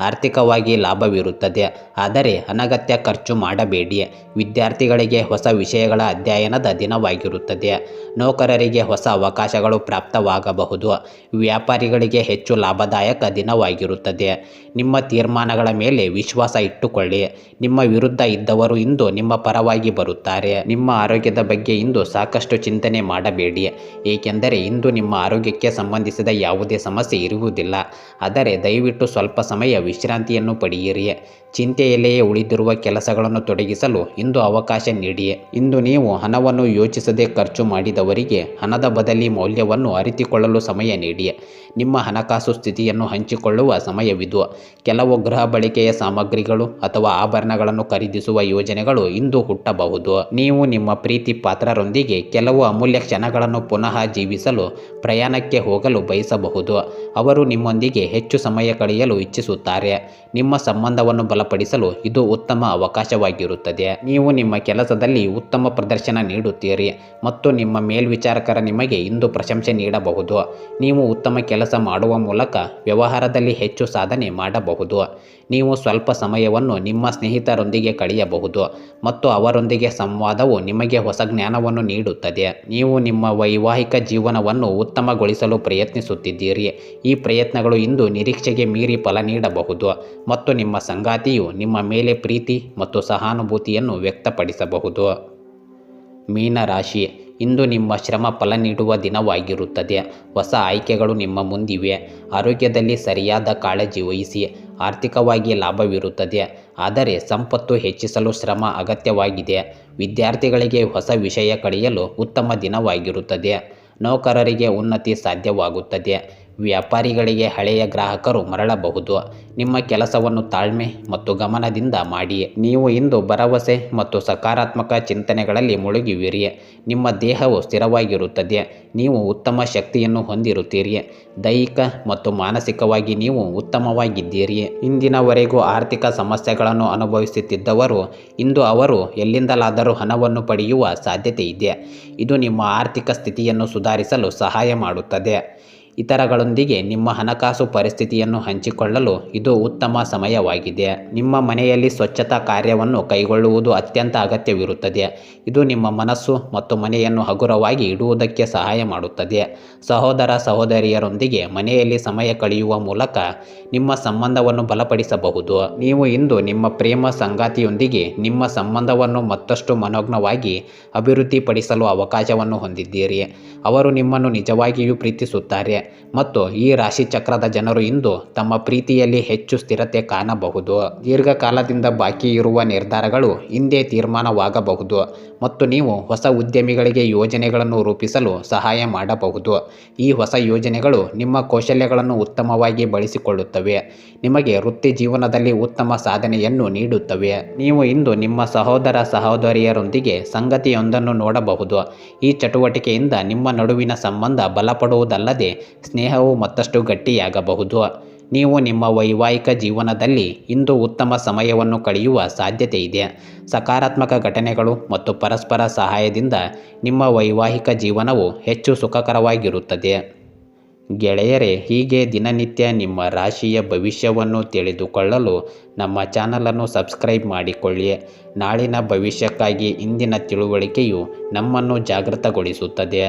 ಆರ್ಥಿಕವಾಗಿ ಲಾಭವಿರುತ್ತದೆ, ಆದರೆ ಅನಗತ್ಯ ಖರ್ಚು ಮಾಡಬೇಡಿ. ವಿದ್ಯಾರ್ಥಿಗಳಿಗೆ ಹೊಸ ವಿಷಯಗಳ ಅಧ್ಯಯನದ ದಿನವಾಗಿರುತ್ತದೆ. ನೌಕರರಿಗೆ ಹೊಸ ಅವಕಾಶಗಳು ಪ್ರಾಪ್ತವಾಗಬಹುದು. ವ್ಯಾಪಾರಿಗಳಿಗೆ ಹೆಚ್ಚು ಲಾಭದಾಯಕ ದಿನವಾಗಿರುತ್ತದೆ. ನಿಮ್ಮ ತೀರ್ಮಾನಗಳ ಮೇಲೆ ವಿಶ್ವಾಸ ಇಟ್ಟುಕೊಳ್ಳಿ. ನಿಮ್ಮ ವಿರುದ್ಧ ಇದ್ದವರು ಇಂದು ನಿಮ್ಮ ಪರವಾಗಿ ಬರುತ್ತಾರೆ. ನಿಮ್ಮ ಆರೋಗ್ಯದ ಬಗ್ಗೆ ಇಂದು ಸಾಕಷ್ಟು ಚಿಂತನೆ ಮಾಡಬೇಡಿ, ಏಕೆಂದರೆ ಇಂದು ನಿಮ್ಮ ಆರೋಗ್ಯಕ್ಕೆ ಸಂಬಂಧಿಸಿದ ಯಾವುದೇ ಸಮಸ್ಯೆ ಇರುವುದಿಲ್ಲ. ಆದರೆ ದಯವಿಟ್ಟು ಸ್ವಲ್ಪ ಸಮಯ ವಿಶ್ರಾಂತಿಯನ್ನು ಪಡೆಯಿರಿ. ಚಿಂತೆಯಲ್ಲಿಯೇ ಉಳಿದಿರುವ ಕೆಲಸಗಳನ್ನು ತೊಡಗಿಸಲು ಇಂದು ಅವಕಾಶ ನೀಡಿ. ಇಂದು ನೀವು ಹಣವನ್ನು ಯೋಚಿಸದೆ ಖರ್ಚು ಮಾಡಿದವರಿಗೆ ಹಣದ ಬದಲಿ ಮೌಲ್ಯವನ್ನು ಅರಿತುಕೊಳ್ಳಲು ಸಮಯ ನೀಡಿ. ನಿಮ್ಮ ಹಣಕಾಸು ಸ್ಥಿತಿಯನ್ನು ಹಂಚಿಕೊಳ್ಳುವ ಸಮಯವಿದು. ಕೆಲವು ಗೃಹ ಬಳಕೆಯ ಸಾಮಗ್ರಿಗಳು ಅಥವಾ ಆಭರಣಗಳನ್ನು ಖರೀದಿಸುವ ಯೋಜನೆಗಳು ಇಂದು ಹುಟ್ಟಬಹುದು. ನೀವು ನಿಮ್ಮ ಪ್ರೀತಿ ಪಾತ್ರರೊಂದಿಗೆ ಕೆಲವು ಅಮೂಲ್ಯ ಕ್ಷಣಗಳನ್ನು ಪುನಃ ಜೀವಿಸಲು ಪ್ರಯಾಣಕ್ಕೆ ಹೋಗಲು ಬಯಸಬಹುದು. ಅವರು ನಿಮ್ಮೊಂದಿಗೆ ಹೆಚ್ಚು ಸಮಯ ಕಳೆಯಲು ಇಚ್ಛಿಸುತ್ತಾರೆ. ನಿಮ್ಮ ಸಂಬಂಧವನ್ನು ಬಲಪಡಿಸಲು ಇದು ಉತ್ತಮ ಅವಕಾಶವಾಗಿರುತ್ತದೆ. ನೀವು ನಿಮ್ಮ ಕೆಲಸದಲ್ಲಿ ಉತ್ತಮ ಪ್ರದರ್ಶನ ನೀಡುತ್ತೀರಿ ಮತ್ತು ನಿಮ್ಮ ಮೇಲ್ವಿಚಾರಕರ ನಿಮಗೆ ಇಂದು ಪ್ರಶಂಸೆ ನೀಡಬಹುದು. ನೀವು ಉತ್ತಮ ಕೆಲಸ ಮಾಡುವ ಮೂಲಕ ವ್ಯವಹಾರದಲ್ಲಿ ಹೆಚ್ಚು ಸಾಧನೆ ಮಾಡಬಹುದು. ನೀವು ಸ್ವಲ್ಪ ಸಮಯವನ್ನು ನಿಮ್ಮ ಸ್ನೇಹಿತರೊಂದಿಗೆ ಕಳೆಯಬಹುದು ಮತ್ತು ಅವರೊಂದಿಗೆ ಸಂವಾದವು ನಿಮಗೆ ಹೊಸ ಜ್ಞಾನವನ್ನು ನೀಡುತ್ತದೆ. ನೀವು ನಿಮ್ಮ ವೈವಾಹಿಕ ಜೀವನವನ್ನು ಉತ್ತಮಗೊಳಿಸಲು ಪ್ರಯತ್ನಿಸುತ್ತಿದ್ದೀರಿ. ಈ ಪ್ರಯತ್ನಗಳು ಇಂದು ನಿರೀಕ್ಷೆಗೆ ಮೀರಿ ಫಲ ನೀಡಬಹುದು ಮತ್ತು ನಿಮ್ಮ ಸಂಗಾತಿಯು ನಿಮ್ಮ ಮೇಲೆ ಪ್ರೀತಿ ಮತ್ತು ಸಹಾನುಭೂತಿಯನ್ನು ವ್ಯಕ್ತಪಡಿಸಬಹುದು. ಮೀನರಾಶಿ, ಇಂದು ನಿಮ್ಮ ಶ್ರಮ ಫಲ ನೀಡುವ ದಿನವಾಗಿರುತ್ತದೆ. ಹೊಸ ಆಯ್ಕೆಗಳು ನಿಮ್ಮ ಮುಂದಿವೆ. ಆರೋಗ್ಯದಲ್ಲಿ ಸರಿಯಾದ ಕಾಳಜಿ ವಹಿಸಿ. ಆರ್ಥಿಕವಾಗಿ ಲಾಭವಿರುತ್ತದೆ, ಆದರೆ ಸಂಪತ್ತು ಹೆಚ್ಚಿಸಲು ಶ್ರಮ ಅಗತ್ಯವಾಗಿದೆ. ವಿದ್ಯಾರ್ಥಿಗಳಿಗೆ ಹೊಸ ವಿಷಯ ಕಲಿಯಲು ಉತ್ತಮ ದಿನವಾಗಿರುತ್ತದೆ. ನೌಕರರಿಗೆ ಉನ್ನತಿ ಸಾಧ್ಯವಾಗುತ್ತದೆ. ವ್ಯಾಪಾರಿಗಳಿಗೆ ಹಳೆಯ ಗ್ರಾಹಕರು ಮರಳಬಹುದು. ನಿಮ್ಮ ಕೆಲಸವನ್ನು ತಾಳ್ಮೆ ಮತ್ತು ಗಮನದಿಂದ ಮಾಡಿ. ನೀವು ಇಂದು ಭರವಸೆ ಮತ್ತು ಸಕಾರಾತ್ಮಕ ಚಿಂತನೆಗಳಲ್ಲಿ ಮುಳುಗುವಿರಿ. ನಿಮ್ಮ ದೇಹವು ಸ್ಥಿರವಾಗಿರುತ್ತದೆ. ನೀವು ಉತ್ತಮ ಶಕ್ತಿಯನ್ನು ಹೊಂದಿರುತ್ತೀರಿ. ದೈಹಿಕ ಮತ್ತು ಮಾನಸಿಕವಾಗಿ ನೀವು ಉತ್ತಮವಾಗಿದ್ದೀರಿ. ಇಂದಿನವರೆಗೂ ಆರ್ಥಿಕ ಸಮಸ್ಯೆಗಳನ್ನು ಅನುಭವಿಸುತ್ತಿದ್ದವರು ಇಂದು ಅವರು ಎಲ್ಲಿಂದಲಾದರೂ ಹಣವನ್ನು ಪಡೆಯುವ ಸಾಧ್ಯತೆ ಇದೆ. ಇದು ನಿಮ್ಮ ಆರ್ಥಿಕ ಸ್ಥಿತಿಯನ್ನು ಸುಧಾರಿಸಲು ಸಹಾಯ ಮಾಡುತ್ತದೆ. ಇತರಗಳೊಂದಿಗೆ ನಿಮ್ಮ ಹಣಕಾಸು ಪರಿಸ್ಥಿತಿಯನ್ನು ಹಂಚಿಕೊಳ್ಳಲು ಇದು ಉತ್ತಮ ಸಮಯವಾಗಿದೆ. ನಿಮ್ಮ ಮನೆಯಲ್ಲಿ ಸ್ವಚ್ಛತಾ ಕಾರ್ಯವನ್ನು ಕೈಗೊಳ್ಳುವುದು ಅತ್ಯಂತ ಅಗತ್ಯವಿರುತ್ತದೆ. ಇದು ನಿಮ್ಮ ಮನಸ್ಸು ಮತ್ತು ಮನೆಯನ್ನು ಹಗುರವಾಗಿ ಇಡುವುದಕ್ಕೆ ಸಹಾಯ ಮಾಡುತ್ತದೆ. ಸಹೋದರ ಸಹೋದರಿಯರೊಂದಿಗೆ ಮನೆಯಲ್ಲಿ ಸಮಯ ಕಳೆಯುವ ಮೂಲಕ ನಿಮ್ಮ ಸಂಬಂಧವನ್ನು ಬಲಪಡಿಸಬಹುದು. ನೀವು ಇಂದು ನಿಮ್ಮ ಪ್ರೇಮ ಸಂಗಾತಿಯೊಂದಿಗೆ ನಿಮ್ಮ ಸಂಬಂಧವನ್ನು ಮತ್ತಷ್ಟು ಮನೋಜ್ಞವಾಗಿ ಅಭಿವೃದ್ಧಿಪಡಿಸಲು ಅವಕಾಶವನ್ನು ಹೊಂದಿದ್ದೀರಿ. ಅವರು ನಿಮ್ಮನ್ನು ನಿಜವಾಗಿಯೂ ಪ್ರೀತಿಸುತ್ತಾರೆ ಮತ್ತು ಈ ರಾಶಿಚಕ್ರದ ಜನರು ಇಂದು ತಮ್ಮ ಪ್ರೀತಿಯಲ್ಲಿ ಹೆಚ್ಚು ಸ್ಥಿರತೆ ಕಾಣಬಹುದು. ದೀರ್ಘಕಾಲದಿಂದ ಬಾಕಿ ಇರುವ ನಿರ್ಧಾರಗಳು ಹಿಂದೆ ತೀರ್ಮಾನವಾಗಬಹುದು ಮತ್ತು ನೀವು ಹೊಸ ಉದ್ಯಮಿಗಳಿಗೆ ಯೋಜನೆಗಳನ್ನು ರೂಪಿಸಲು ಸಹಾಯ ಮಾಡಬಹುದು. ಈ ಹೊಸ ಯೋಜನೆಗಳು ನಿಮ್ಮ ಕೌಶಲ್ಯಗಳನ್ನು ಉತ್ತಮವಾಗಿ ಬಳಸಿಕೊಳ್ಳುತ್ತವೆ, ನಿಮಗೆ ವೃತ್ತಿ ಜೀವನದಲ್ಲಿ ಉತ್ತಮ ಸಾಧನೆಯನ್ನು ನೀಡುತ್ತವೆ. ನೀವು ಇಂದು ನಿಮ್ಮ ಸಹೋದರ ಸಹೋದರಿಯರೊಂದಿಗೆ ಸಂಗತಿಯೊಂದನ್ನು ನೋಡಬಹುದು. ಈ ಚಟುವಟಿಕೆಯಿಂದ ನಿಮ್ಮ ನಡುವಿನ ಸಂಬಂಧ ಬಲಪಡುವುದಲ್ಲದೆ ಸ್ನೇಹವು ಮತ್ತಷ್ಟು ಗಟ್ಟಿಯಾಗಬಹುದು. ನೀವು ನಿಮ್ಮ ವೈವಾಹಿಕ ಜೀವನದಲ್ಲಿ ಇಂದು ಉತ್ತಮ ಸಮಯವನ್ನು ಕಳೆಯುವ ಸಾಧ್ಯತೆ ಇದೆ. ಸಕಾರಾತ್ಮಕ ಘಟನೆಗಳು ಮತ್ತು ಪರಸ್ಪರ ಸಹಾಯದಿಂದ ನಿಮ್ಮ ವೈವಾಹಿಕ ಜೀವನವು ಹೆಚ್ಚು ಸುಖಕರವಾಗಿರುತ್ತದೆ. ಗೆಳೆಯರೇ, ಹೀಗೆ ದಿನನಿತ್ಯ ನಿಮ್ಮ ರಾಶಿಯ ಭವಿಷ್ಯವನ್ನು ತಿಳಿದುಕೊಳ್ಳಲು ನಮ್ಮ ಚಾನಲನ್ನು ಸಬ್ಸ್ಕ್ರೈಬ್ ಮಾಡಿಕೊಳ್ಳಿ. ನಾಳಿನ ಭವಿಷ್ಯಕ್ಕಾಗಿ ಇಂದಿನ ತಿಳುವಳಿಕೆಯು ನಮ್ಮನ್ನು ಜಾಗೃತಗೊಳಿಸುತ್ತದೆ.